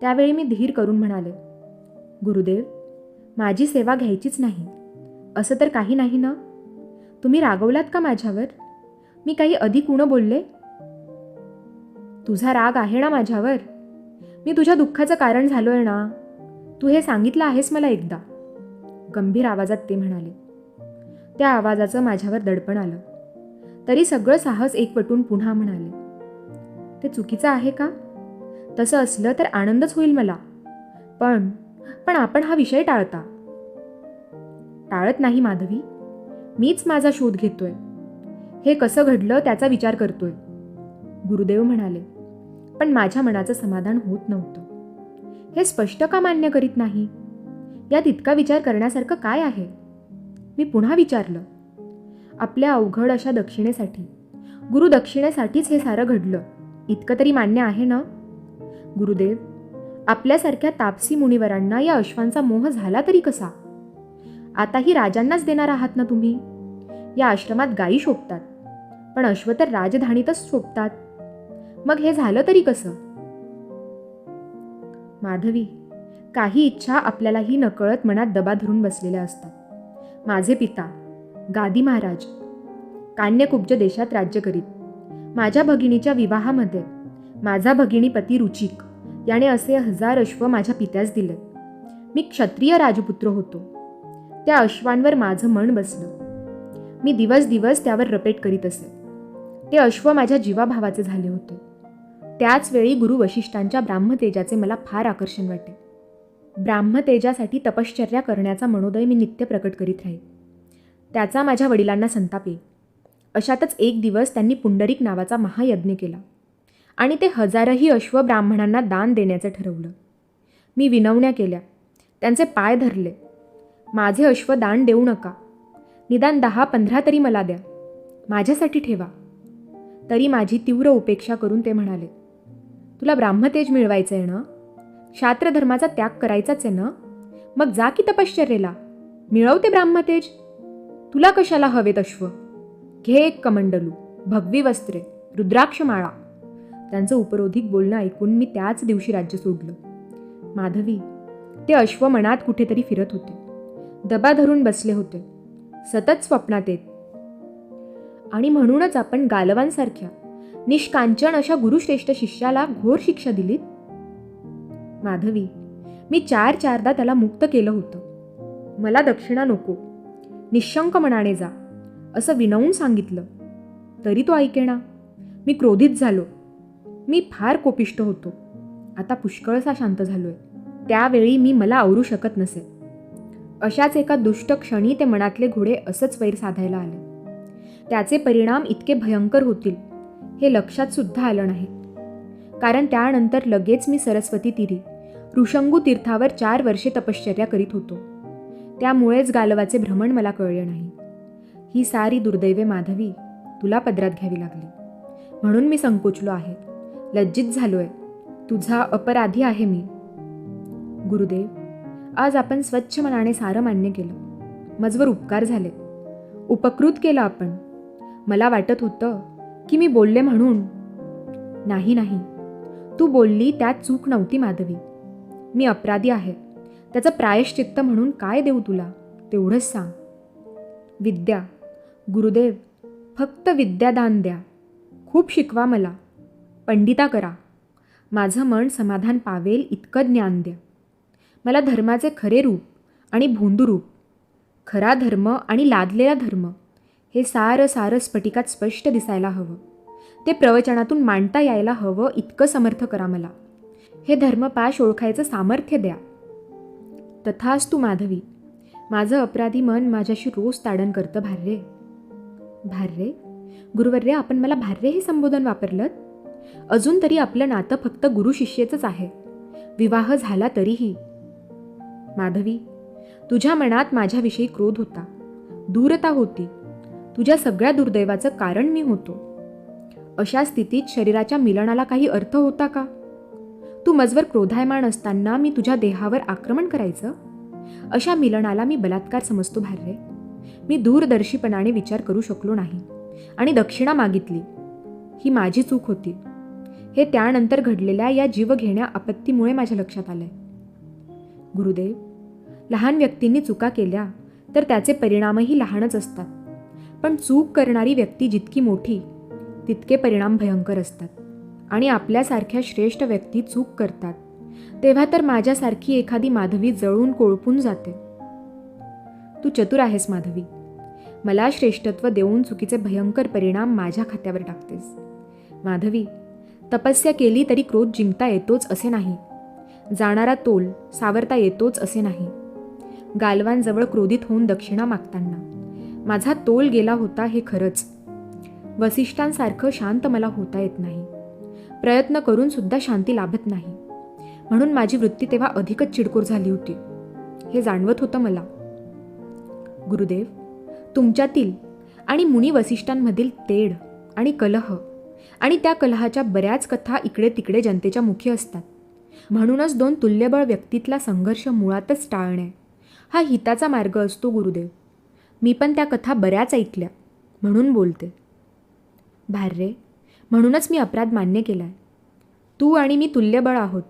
त्यावेळी मी धीर करून म्हणाले, गुरुदेव, माझी सेवा घ्यायचीच नाही असं तर काही नाही ना? तुम्ही रागवलात का माझ्यावर? मी काही अधिक उणं बोलले? तुझा राग आहे ना माझ्यावर? मी तुझ्या दुःखाचं कारण झालोय ना? तू हे सांगितलं आहेस मला एकदा. गंभीर आवाजात ते म्हणाले. त्या आवाजाचं माझ्यावर दडपण आलं. तरी सगळं साहस एकवटून पुन्हा म्हणाले, ते चुकीचं आहे का? तसं असलं तर आनंदच होईल मला. पण आपण हा विषय टाळता. टाळत नाही माधवी, मीच माझा शोध घेतोय. हे कसं घडलं त्याचा विचार करतोय. गुरुदेव म्हणाले. पण माझ्या मनाचं समाधान होत नव्हतं. हे स्पष्ट का मान्य करीत नाही? यात इतका विचार करण्यासारखं काय आहे? मी पुन्हा विचारलं. आपल्या अवघड अशा दक्षिणेसाठी, गुरुदक्षिणेसाठीच हे सारं घडलं इतकं तरी मान्य आहे ना? गुरुदेव, आपल्यासारख्या तापसी मुनिवरांना या अश्वांचा मोह झाला तरी कसा? आताही राजांनाच देणार आहात ना तुम्ही? या आश्रमात गायी शोभतात, पण अश्व तर राजधानीतच शोभतात. मग हे झालं तरी कसं? माधवी, काही इच्छा आपल्यालाही नकळत मनात दबा धरून बसलेल्या असतात. माझे पिता गादी महाराज कान्यकुब्ज देशात राज्य करीत. माझ्या भगिनीच्या विवाहामध्ये माझा भगिनीपती रुचिक याने असे 1000 अश्व माझ्या पित्यास दिले. मी क्षत्रिय राजपुत्र होतो. त्या अश्वांवर माझं मन बसलं. मी दिवस दिवस त्यावर रपेट करीत असे. ते अश्व माझ्या जीवाभावाचे झाले होते. त्याच वेळी गुरु वशिष्ठांच्या ब्राह्मतेजाचे मला फार आकर्षण वाटे. ब्राह्मतेजासाठी तपश्चर्या करण्याचा मनोदय मी नित्य प्रकट करीत राहील. त्याचा माझ्या वडिलांना संताप येईल. अशातच एक दिवस त्यांनी पुंडरीक नावाचा महायज्ञ केला आणि ते 1000ही अश्व ब्राह्मणांना दान देण्याचं ठरवलं. मी विनवण्या केल्या, त्यांचे पाय धरले. माझे अश्व दान देऊ नका, निदान 10-15 तरी मला द्या, माझ्यासाठी ठेवा. तरी माझी तीव्र उपेक्षा करून ते म्हणाले, तुला ब्राह्मतेज मिळवायचं आहे ना? क्षात्रधर्माचा त्याग करायचाच आहे ना? मग जा की तपश्चर्येला, मिळवते ब्राह्मतेज. तुला कशाला हवेत अश्व? घे एक कमंडलू, भगवी वस्त्रे, रुद्राक्षमाळा. त्यांचं उपरोधिक बोलणं ऐकून मी त्याच दिवशी राज्य सोडलं. माधवी, ते अश्व मनात कुठेतरी फिरत होते, दबा धरून बसले होते, सतत स्वप्नात येत. आणि म्हणूनच आपण गालवांसारख्या निष्कांचन अशा गुरुश्रेष्ठ शिष्याला घोर शिक्षा दिलीत. माधवी, मी 4-4दा त्याला मुक्त केलं होतं. मला दक्षिणा नको, निशंक मनाने जा असं विनवून सांगितलं, तरी तो ऐकेना. मी क्रोधित झालो. मी फार कोपिष्ट होतो. आता पुष्कळसा शांत झालोय. त्यावेळी मी मला आवरू शकत नसे. अशाच एका दुष्ट क्षणी ते मनातले घोडे असंच वैर साधायला आले. त्याचे परिणाम इतके भयंकर होतील हे लक्षात सुद्धा आलं नाही. कारण त्यानंतर लगेच मी सरस्वती तीरी ऋषंगू तीर्थावर 4 वर्षे तपश्चर्या करीत होतो. त्यामुळेच गालवाचे भ्रमण मला कळले नाही. ही सारी दुर्दैवे माधवी तुला पदरात घ्यावी लागली. म्हणून मी संकोचलो आहे, लज्जित झालोय. तुझा अपराधी आहे मी. गुरुदेव, आज आपण स्वच्छ मनाने सारं मान्य केलं. मजवर उपकार झाले. उपकृत केलं आपण. मला वाटत होतं की मी बोलले म्हणून. नाही, तू बोलली त्यात चूक नव्हती माधवी. मी अपराधी आहे. त्याचं प्रायश्चित्त म्हणून काय देऊ तुला तेवढंच सांग. विद्या. गुरुदेव, फक्त विद्यादान द्या. खूप शिकवा मला. पंडिता करा. माझं मन समाधान पावेल इतकं ज्ञान द्या. मला धर्माचे खरे रूप आणि भोंदू रूप, खरा धर्म आणि लादलेला धर्म हे सारं स्फटिकात स्पष्ट दिसायला हवं. ते प्रवचनातून मांडता यायला हवं इतकं समर्थ करा मला. हे धर्मपाश ओळखायचं सामर्थ्य द्या. तथास्तु माधवी. माझं अपराधी मन माझ्याशी रोज ताडण करतं. भार्रे. भार्रे? गुरुवर्य, आपण मला भार्रे हे संबोधन वापरलं. अजून तरी आपलं नातं फक्त गुरु शिष्येचंच आहे. विवाह झाला तरीही. माधवी, तुझ्या मनात माझ्याविषयी क्रोध होता, दूरता होती. तुझ्या सगळ्या दुर्दैवाचं कारण मी होतो. अशा स्थितीत शरीराच्या मिलनाला काही अर्थ होता का? तू मजवर क्रोधायमान असताना मी तुझ्या देहावर आक्रमण करायचं? अशा मिलनाला मी बलात्कार समजतो भार्ये. मी दूरदर्शीपणाने विचार करू शकलो नाही आणि दक्षिणा मागितली. ही माझी चूक होती. हे त्यानंतर घडलेल्या या जीवघेण्या आपत्तीमुळे माझ्या लक्षात आलंय. गुरुदेव, लहान व्यक्तींनी चुका केल्या तर त्याचे परिणामही लहानच असतात. पण चूक करणारी व्यक्ती जितकी मोठी तितके परिणाम भयंकर असतात. आणि आपल्यासारख्या श्रेष्ठ व्यक्ती चूक करतात तेव्हा तर माझ्यासारखी एखादी माधवी जळून कोळपून जाते. तू चतुर आहेस माधवी. मला श्रेष्ठत्व देऊन चुकीचे भयंकर परिणाम माझ्या खात्यावर टाकतेस. माधवी, तपस्या केली तरी क्रोध जिंकता येतोच असे नाही. जाणारा तोल सावरता येतोच असे नाही. गालवांजवळ क्रोधित होऊन दक्षिणा मागताना माझा तोल गेला होता हे खरंच. वसिष्ठांसारखं शांत मला होता येत नाही. प्रयत्न करून सुद्धा शांती लाभत नाही. म्हणून माझी वृत्ती तेव्हा अधिकच चिडखोर झाली होती. हे जाणवत होतं मला. गुरुदेव, तुमच्यातील आणि मुनी वसिष्ठांमधील तेढ आणि कलह आणि त्या कलहाच्या बऱ्याच कथा इकडे तिकडे जनतेच्या मुखी असतात. म्हणूनच 2 तुल्यबळ व्यक्तीतला संघर्ष मुळातच टाळणे हा हिताचा मार्ग असतो. गुरुदेव, मी पण त्या कथा बऱ्याच ऐकल्या. म्हणून बोलते. भार्ये, म्हणूनच मी अपराध मान्य केला आहे. तू आणि मी तुल्यबळ आहोत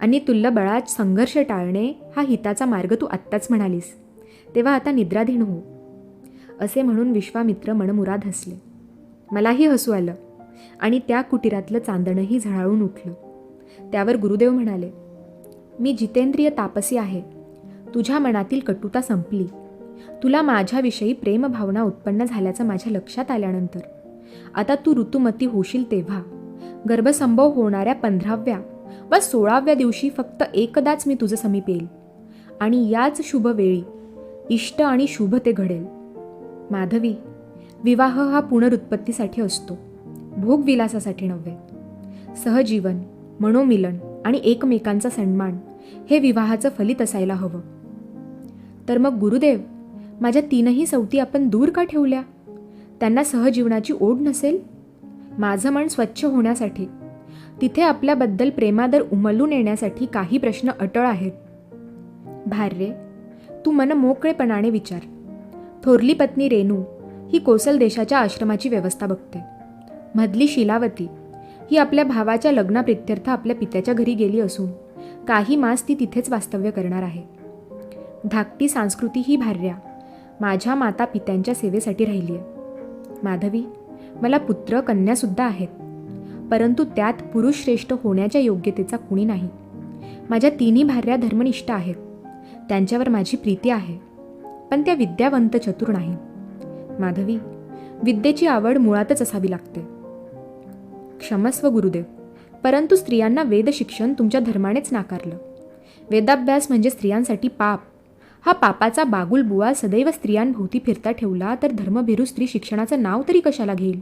आणि तुल्यबळात संघर्ष टाळणे हा हिताचा मार्ग तू आत्ताच म्हणालीस, तेव्हा आता निद्राधीन हो. असे म्हणून विश्वामित्र मनमुराद हसले. मलाही हसू आलं आणि त्या कुटीरातलं चांदणंही झळाळून उठलं. त्यावर गुरुदेव म्हणाले, मी जितेंद्रिय तापसी आहे. तुझ्या मनातील कटुता संपली. तुला माझ्याविषयी प्रेमभावना उत्पन्न झाल्याचं माझ्या लक्षात आल्यानंतर आता तू ऋतुमती होशील तेव्हा गर्भसंभव होणाऱ्या 15व्या व 16व्या दिवशी फक्त एकदाच मी तुझं समीप येईल आणि याच शुभ वेळी इष्ट आणि शुभ ते घडेल. माधवी, विवाह हा पुनरुत्पत्तीसाठी असतो, भोगविलासासाठी नव्हे. सहजीवन, मनोमिलन आणि एकमेकांचा सन्मान हे विवाहाचं फलित असायला हवं. तर मग गुरुदेव, माझ्या 3ही सवती आपण दूर का ठेवल्या? त्यांना सहजीवनाची ओढ नसेल? माझं मन स्वच्छ होण्यासाठी, तिथे आपल्याबद्दल प्रेमादर उमलून येण्यासाठी काही प्रश्न अटळ आहेत. भार्ये, तू मन मोकळेपणाने विचार. थोरली पत्नी रेणू ही कोसल देशाच्या आश्रमाची व्यवस्था बघते. मधली शिलावती ही आपल्या भावाच्या लग्नाप्रित्यर्थ आपल्या पित्याच्या घरी गेली असून काही मास ती तिथेच वास्तव्य करणार आहे. धाकटी संस्कृती ही भार्या माझ्या माता पित्यांच्या सेवेसाठी राहिली आहे. माधवी, मला पुत्र कन्यासुद्धा आहेत, परंतु त्यात पुरुष श्रेष्ठ होण्याच्या योग्यतेचा कुणी नाही. माझ्या 3ही भार्या धर्मनिष्ठ आहेत, त्यांच्यावर माझी प्रीती आहे, पण त्या विद्यावंत चतुर नाही. माधवी, विद्येची आवड मुळातच असावी लागते. क्षमस्व गुरुदेव, परंतु स्त्रियांना वेद शिक्षण तुमच्या धर्मानेच नाकारलं. वेदाभ्यास म्हणजे स्त्रियांसाठी पाप. हा पापाचा बागुलबुवा सदैव स्त्रियांभोवती फिरता ठेवला तर धर्मभिरू स्त्री शिक्षणाचं नाव तरी कशाला घेईल?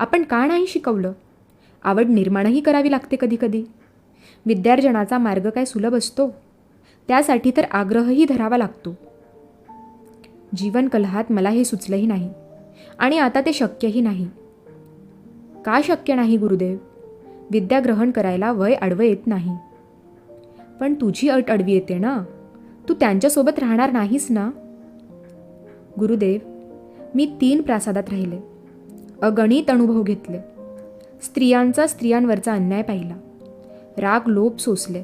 आपण का नाही शिकवलं? आवड निर्माणही करावी लागते कधीकधी. विद्यार्जनाचा मार्ग काय सुलभ असतो? त्यासाठी तर आग्रहही धरावा लागतो. जीवन कलहात मला हे सुचलंही नाही आणि आता ते शक्यही नाही. का शक्य नाही गुरुदेव? विद्या ग्रहण करायला वय आडवं येत नाही. पण तुझी अट आडवी येते ना. तू त्यांच्यासोबत राहणार नाहीस ना? गुरुदेव, मी 3 प्रासादात राहिले, अगणित अनुभव घेतले, स्त्रियांचा स्त्रियांवरचा अन्याय पाहिला, राग लोभ सोसले.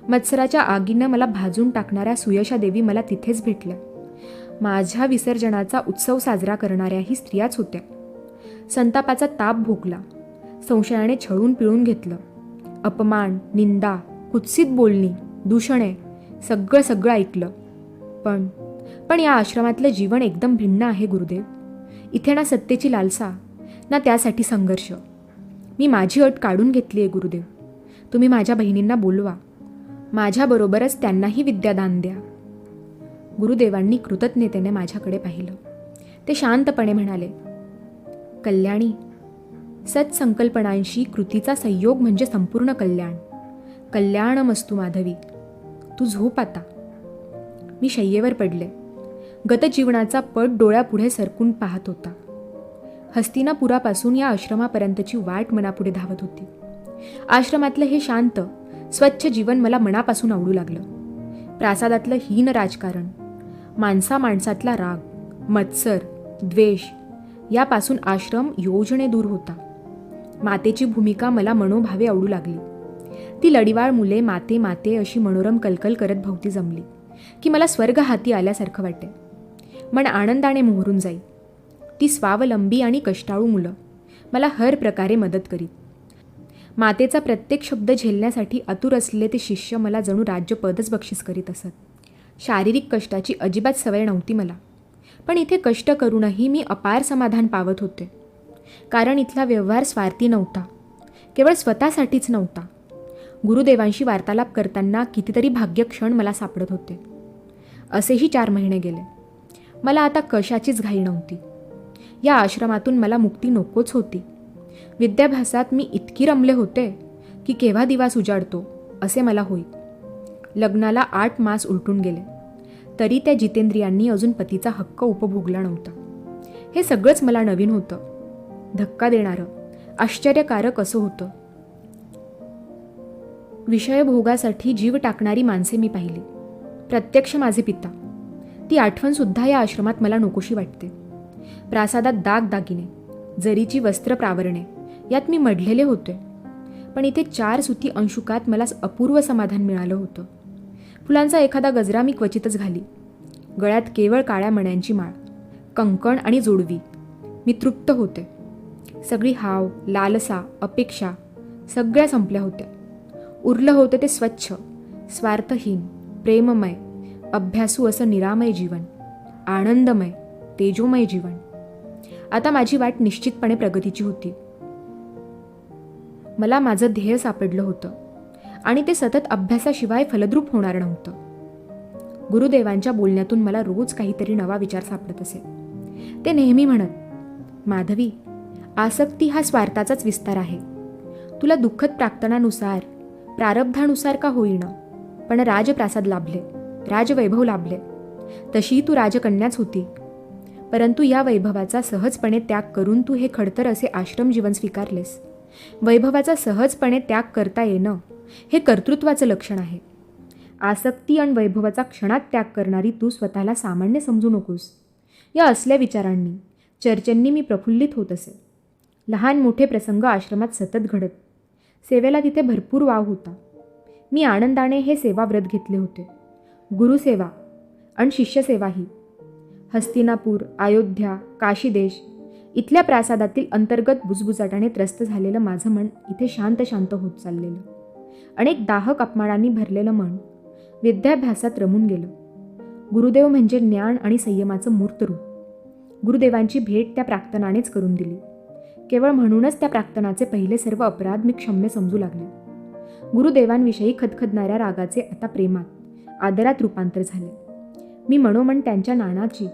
मत्सराच्या आगीनं मला भाजून टाकणाऱ्या सुयशा देवी मला तिथेच भेटल्या. माझ्या विसर्जनाचा उत्सव साजरा करणाऱ्याही स्त्रियाच होत्या. संतापाचा ताप भोगला, संशयाने छळून पिळून घेतलं. अपमान, निंदा, कुत्सित बोलणी, दूषणे सगळं ऐकलं. पण या आश्रमातलं जीवन एकदम भिन्न आहे गुरुदेव. इथे ना सत्तेची लालसा, ना त्यासाठी संघर्ष. मी माझी अट काढून घेतली आहे गुरुदेव. तुम्ही माझ्या बहिणींना बोलवा, माझ्याबरोबरच त्यांनाही विद्यादान द्या. गुरुदेवांनी कृतज्ञतेने माझ्याकडे पाहिलं. ते शांतपणे म्हणाले, कल्याणी, सत्संकल्पनांशी कृतीचा संयोग म्हणजे संपूर्ण कल्याण. कल्याणमस्तु माधवी. तू झोप आता. मी शय्येवर पडले. गतजीवनाचा पट डोळ्यापुढे सरकून पाहत होता. हस्तिनापुरापासून या आश्रमापर्यंतची वाट मनापुढे धावत होती. आश्रमातलं हे शांत स्वच्छ जीवन मला मनापासून आवडू लागलं. प्रासादातलं हीन राजकारण, माणसातला राग, मत्सर, द्वेष यापासून आश्रम योजने दूर होता. मातेची भूमिका मला मनोभावे आवडू लागली. ती लढीवाळ मुले माते माते अशी मनोरम कलकल करत भोवती जमली की मला स्वर्ग हाती आल्यासारखं वाटे. मन आनंदाने मोहरून जाई. ती स्वावलंबी आणि कष्टाळू मुलं मला हर प्रकारे मदत करीत. मातेचा प्रत्येक शब्द झेलण्यासाठी आतुर असलेले ते शिष्य मला जणू राज्यपदच बक्षीस करीत असत. शारीरिक कष्टाची अजिबात सवय नव्हती मला, पण इथे कष्ट करूनही मी अपार समाधान पावत होते. कारण इथला व्यवहार स्वार्थी नव्हता, केवळ स्वतःसाठीच नव्हता. गुरुदेवांशी वार्तालाप करताना कितीतरी भाग्यक्षण मला सापडत होते. असेही 4 महिने गेले. मला आता कशाचीच घाई नव्हती. या आश्रमातून मला मुक्ती नकोच होती. विद्याभ्यासात मी इतकी रमले होते की केव्हा दिवस उजाडतो असे मला होई. लग्नाला 8 मास उलटून गेले तरी त्या जितेंद्रियांनी अजून पतीचा हक्क उपभोगला नव्हता. हे सगळंच मला नवीन होतं, धक्का देणारं, आश्चर्यकारक असं होतं. विषयभोगासाठी जीव टाकणारी माणसे मी पाहिली, प्रत्यक्ष माझे पिता. ती आठवणसुद्धा या आश्रमात मला नकोशी वाटते. प्रासादात दागदागिने, जरीची वस्त्र प्रावरणे यात मी मढलेले होते. पण इथे 4 सुती अंशुकात मला अपूर्व समाधान मिळालं होतं. फुलांचा एखादा गजरा मी क्वचितच घाली. गळ्यात केवळ काळ्या मण्यांची माळ, कंकण आणि जोडवी. मी तृप्त होते. सगळी हाव, लालसा, अपेक्षा सगळ्या संपल्या होत्या. उरलं होतं ते स्वच्छ, स्वार्थहीन, प्रेममय, अभ्यासू असं निरामय जीवन, आनंदमय, तेजोमय जीवन. आता माझी वाट निश्चितपणे प्रगतीची होती. मला माझं ध्येय सापडलं होतं आणि ते सतत अभ्यासाशिवाय फलद्रूप होणार नव्हतं. गुरुदेवांच्या बोलण्यातून मला रोज काहीतरी नवा विचार सापडत असे. ते नेहमी म्हणत, माधवी, आसक्ती हा स्वार्थाचाच विस्तार आहे. तुला दुःखद प्राक्तनानुसार, प्रारब्धानुसार का होईना, पण राजप्रासाद लाभले, राजवैभव लाभले. तशी तू राजकन्याच होती. परंतु या वैभवाचा सहजपणे त्याग करून तू हे खडतर असे आश्रम जीवन स्वीकारलेस. वैभवाचा सहजपणे त्याग करता येणं हे कर्तृत्वाचं लक्षण आहे. आसक्ती आणि वैभवाचा क्षणात त्याग करणारी तू स्वतःला सामान्य समजू नकोस. या असल्या विचारांनी, चर्चेंनी मी प्रफुल्लित होत असे. लहान मोठे प्रसंग आश्रमात सतत घडत. सेवेला तिथे भरपूर वाव होता. मी आनंदाने हे सेवाव्रत घेतले होते. गुरुसेवा आणि शिष्यसेवाही. हस्तिनापूर, अयोध्या, काशीदेश इथल्या प्रासादातील अंतर्गत बुजबुजाटाने त्रस्त झालेलं माझं मन इथे शांत शांत होत चाललेलं. अनेक दाहक अपमानांनी भरलेलं मन विद्याभ्यासात रमून गेलं. गुरुदेव म्हणजे ज्ञान आणि संयमाचं मूर्त रूप. गुरुदेवांची भेट त्या प्राक्तनानेच करून दिली. केवळ म्हणूनच त्या प्राक्तनाचे पहिले सर्व अपराध मी क्षम्य समजू लागले. गुरुदेवांविषयी खदखदणाऱ्या रागाचे आता प्रेमात, आदरात रूपांतर झाले. मी मनोमन त्यांच्या ज्ञानाची,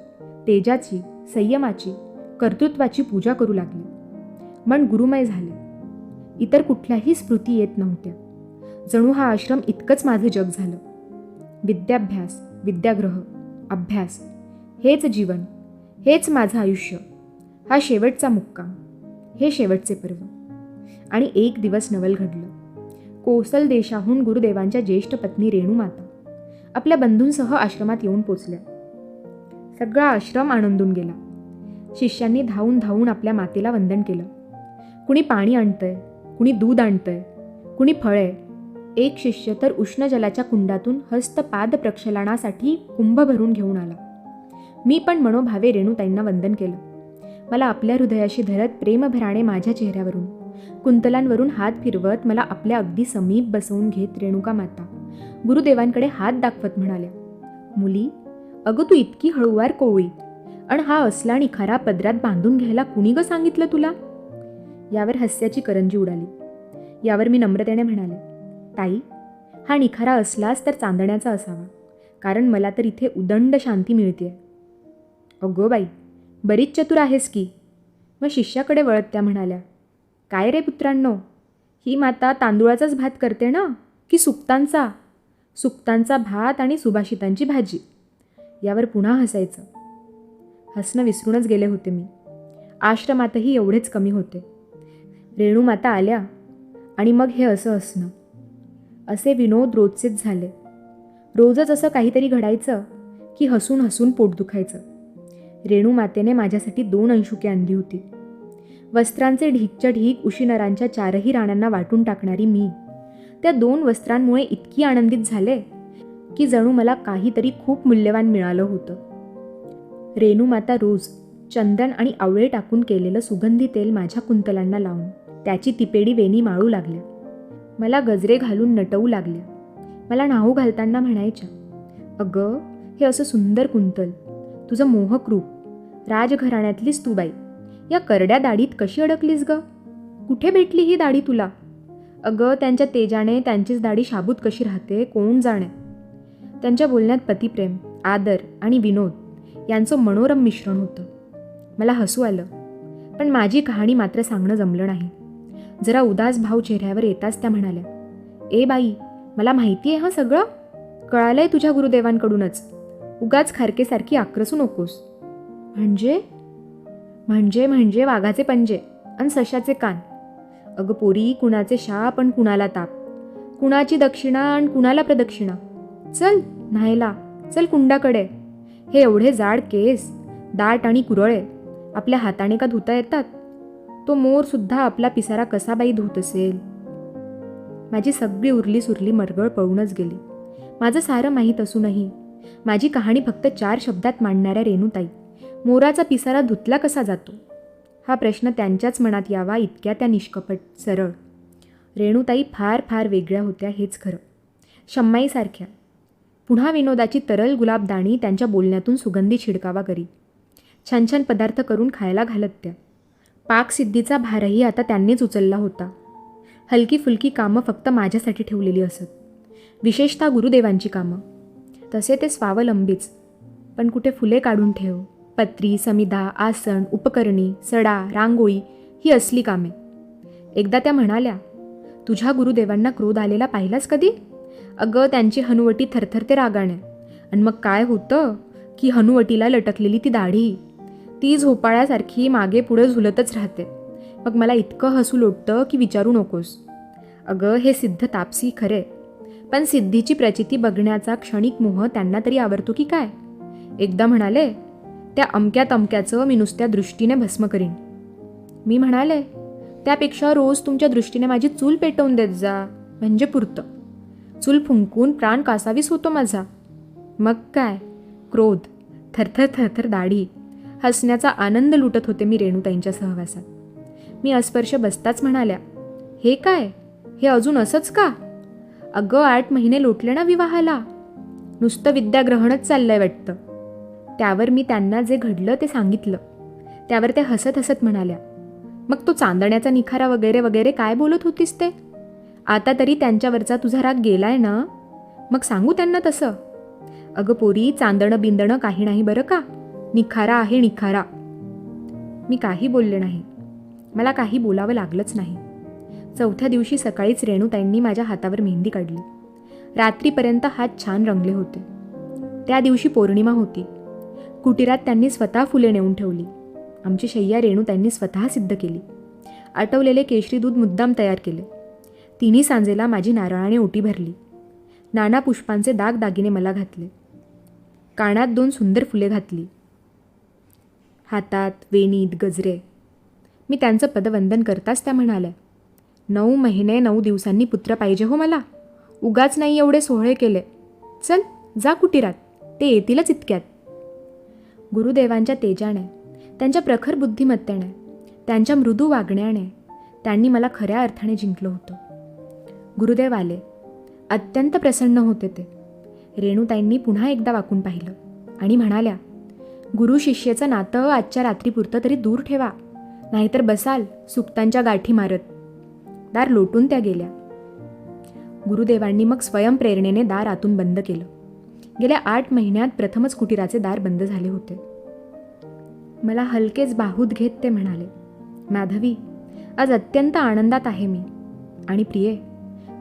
तेजाची, संयमाची, कर्तृत्वाची पूजा करू लागले. मन गुरुमय झाले. इतर कुठल्याही स्मृती येत नव्हत्या. जणू हा आश्रम इतकंच माझं जग झालं. विद्याभ्यास, विद्याग्रह, अभ्यास हेच जीवन, हेच माझं आयुष्य, हा शेवटचा मुक्काम, हे शेवटचे पर्व. आणि एक दिवस नवल घडलं. कोसल देशाहून गुरुदेवांच्या ज्येष्ठ पत्नी रेणुमाता आपल्या बंधूंसह आश्रमात येऊन पोचल्या. सगळा आश्रम आनंदून गेला. शिष्यांनी धावून धावून आपल्या मातेला वंदन केलं. कुणी पाणी आणतंय, कुणी दूध आणतंय, कुणी फळे. एक शिष्य तर उष्ण जलाच्या कुंडातून हस्तपाद प्रक्षालनासाठी कुंभ भरून घेऊन आला. मी पण मनोभावे रेणुताईंना वंदन केलं. मला आपल्या हृदयाशी धरत प्रेमभराने माझ्या चेहऱ्यावरून, कुंतलांवरून हात फिरवत मला आपल्या अगदी समीप बसवून घेत रेणुका माता गुरुदेवांकडे हात दाखवत म्हणाल्या, मुली, अगं तू इतकी हळूवार कोवळी, आणि हा असला निखारा पदरात बांधून घ्यायला कुणी ग सांगितलं तुला? यावर हास्याची करंजी उडाली. यावर मी नम्रतेने म्हणाले, ताई, हा निखारा असलाच तर चांदण्याचा असावा, कारण मला तर इथे उदंड शांती मिळते. अगो बाई, बरीच चतुर आहेस की. मग शिष्याकडे वळत त्या म्हणाल्या, काय रे पुत्रांनो, ही माता तांदूळाचाच भात करते ना, की सुक्तांचा? सुक्तांचा भात आणि सुभाषितांची भाजी. यावर पुन्हा हसायचं. हसणं विसरूनच गेले होते मी. आश्रमातही एवढेच कमी होते. रेणुमाता आल्या आणि मग हे असं हसणं. असे विनोद रोजचेच झाले. रोजच असं काहीतरी घडायचं की हसून हसून पोट दुखायचं. रेणुमातेने माझ्यासाठी 2 अंशुके आणली होती. वस्त्रांचे ढीकच्या ढीक उशिनरांच्या 4ही राण्यांना वाटून टाकणारी मी त्या 2 वस्त्रांमुळे इतकी आनंदित झाले की जणू मला काहीतरी खूप मूल्यवान मिळालं होतं. रेणुमाता रोज चंदन आणि आवळे टाकून केलेलं सुगंधी तेल माझ्या कुंतलांना लावून त्याची तिपेडी वेणी माळू लागल्या. मला गजरे घालून नटवू लागल्या. मला न्हाऊ घालताना म्हणायच्या, अगं, हे असं सुंदर कुंतल, तुझं मोहक रूप, राजघराण्यातलीच तू बाई, या करड्या दाढीत कशी अडकलीस ग? कुठे भेटली ही दाढी तुला? अगं, त्यांच्या तेजाने त्यांचीच दाढी शाबूत कशी राहते कोण जाणे. त्यांच्या बोलण्यात पतिप्रेम, आदर आणि विनोद यांचं मनोरम मिश्रण होतं. मला हसू आलं, पण माझी कहाणी मात्र सांगणं जमलं नाही. जरा उदास भाव चेहऱ्यावर येताच त्या म्हणाल्या, ए बाई, मला माहिती आहे, सगळं कळालंय तुझ्या गुरुदेवांकडूनच. उगाच खारकेसारखी आक्रसू नकोस. म्हणजे म्हणजे म्हणजे वाघाचे पंजे आणि सशाचे कान. अगं पोरी, कुणाचे शाप आणि कुणाला ताप, कुणाची दक्षिणा आणि कुणाला प्रदक्षिणा. चल न्हायला, चल कुंडाकडे. हे एवढे जाड केस, दाट आणि कुरळे, आपल्या हाताने का धुता येतात? तो मोरसुद्धा आपला पिसारा कसा बाई धुत असेल? माझी सगळी उरली सुरली मरगळ पळूनच गेली. माझं सारं माहीत असूनही माझी कहाणी फक्त 4 शब्दात मांडणाऱ्या रेणूताई मोराचा पिसारा धुतला कसा जातो हा प्रश्न त्यांच्याच मनात यावा इतक्या त्या निष्कपट, सरळ. रेणूताई फार फार वेगळ्या होत्या हेच खरं. शम्माईसारख्या. पुन्हा विनोदाची तरल गुलाबदाणी त्यांच्या बोलण्यातून सुगंधी छिडकावा करी. छान छान पदार्थ करून खायला घालत त्या. पाकसिद्धीचा भारही आता त्यांनीच उचलला होता. हलकी फुलकी कामं फक्त माझ्यासाठी ठेवलेली असत, विशेषतः गुरुदेवांची कामं. तसे ते स्वावलंबीच, पण कुठे फुले काढून ठेव, पत्री, समिधा, आसन, उपकरणी, सडा, रांगोळी ही असली कामे. एकदा त्या म्हणाल्या, तुझ्या गुरुदेवांना क्रोध आलेला पाहिलास कधी? अगं त्यांची हनुवटी थरथरते रागाने. आणि मग काय होतं की हनुवटीला लटकलेली ती दाढी, ती झोपाळ्यासारखी मागे पुढे झुलतच राहते. मग मला इतकं हसू लोटतं की विचारू नकोस. अगं हे सिद्ध तापसी खरे, पण सिद्धीची प्रचिती बघण्याचा क्षणिक मोह त्यांना तरी आवडतो की काय? एकदा म्हणाले, त्या अमक्या तमक्याचं मी नुसत्या दृष्टीने भस्म करीन. मी म्हणाले, त्यापेक्षा रोज तुमच्या दृष्टीने माझी चूल पेटवून देत जा, म्हणजे पुरतं. चूल फुंकून प्राण कासावीस होतो माझा. मग काय, क्रोध, थरथर थरथर दाढी, हसण्याचा आनंद लुटत होते मी रेणूताईंच्या सहवासात. मी अस्पर्श बसताच म्हणाल्या, हे काय, हे अजून असंच का? अगं 8 महिने लोटले ना विवाहाला, नुसतं विद्याग्रहणच चाललंय वाटतं. त्यावर मी त्यांना जे घडलं ते सांगितलं. त्यावर ते हसत हसत म्हणाल्या, मग तो चांदण्याचा निखारा वगैरे वगैरे काय बोलत होतीस ते? आता तरी त्यांच्यावरचा तुझा राग गेलाय ना? मग सांगू त्यांना तसं? अगं पोरी, चांदणं बिंदणं काही नाही बरं का, निखारा आहे निखारा. मी काही बोलले नाही. मला काही बोलावं लागलंच नाही. 4थ्या दिवशी सकाळीच रेणूताईंनी माझ्या हातावर मेहंदी काढली. रात्रीपर्यंत हात छान रंगले होते. त्या दिवशी पौर्णिमा होती. कुटीरात त्यांनी स्वतः फुले नेऊन ठेवली. आमची शय्या रेणूताईंनी स्वतः सिद्ध केली. आटवलेले केशरी दूध मुद्दाम तयार केले. तिन्ही सांजेला माझी नारळाने ओटी भरली. नाना पुष्पांचे दागदागिने मला घातले. कानात 2 सुंदर फुले घातली. हातात वेणीत गजरे. मी त्यांचं पदवंदन करताच त्या म्हणाल्या, 9 महिने 9 दिवसांनी पुत्र पाहिजे हो मला. उगाच नाही एवढे सोहळे केले. चल जा कुटीरात, ते येतीलच इतक्यात. गुरुदेवांच्या तेजाने, त्यांच्या प्रखर बुद्धिमत्तेने, त्यांच्या मृदू वागण्याने त्यांनी मला खऱ्या अर्थाने जिंकलं होतं. गुरुदेव आले. अत्यंत प्रसन्न होते ते. रेणूताईंनी पुन्हा एकदा वाकून पाहिलं आणि म्हणाल्या, गुरु शिष्येचं नातं आजच्या रात्रीपुरतं तरी दूर ठेवा, नाहीतर बसाल सुक्तांच्या गाठी मारत. दार लोटून त्या गेल्या. गुरुदेवांनी मग स्वयंप्रेरणेने दार आतून बंद केलं. गेल्या 8 महिन्यात प्रथमच कुटीराचे दार बंद झाले होते. मला हलकेच बाहूत घेत ते म्हणाले, माधवी, आज अत्यंत आनंदात आहे मी. आणि प्रिये,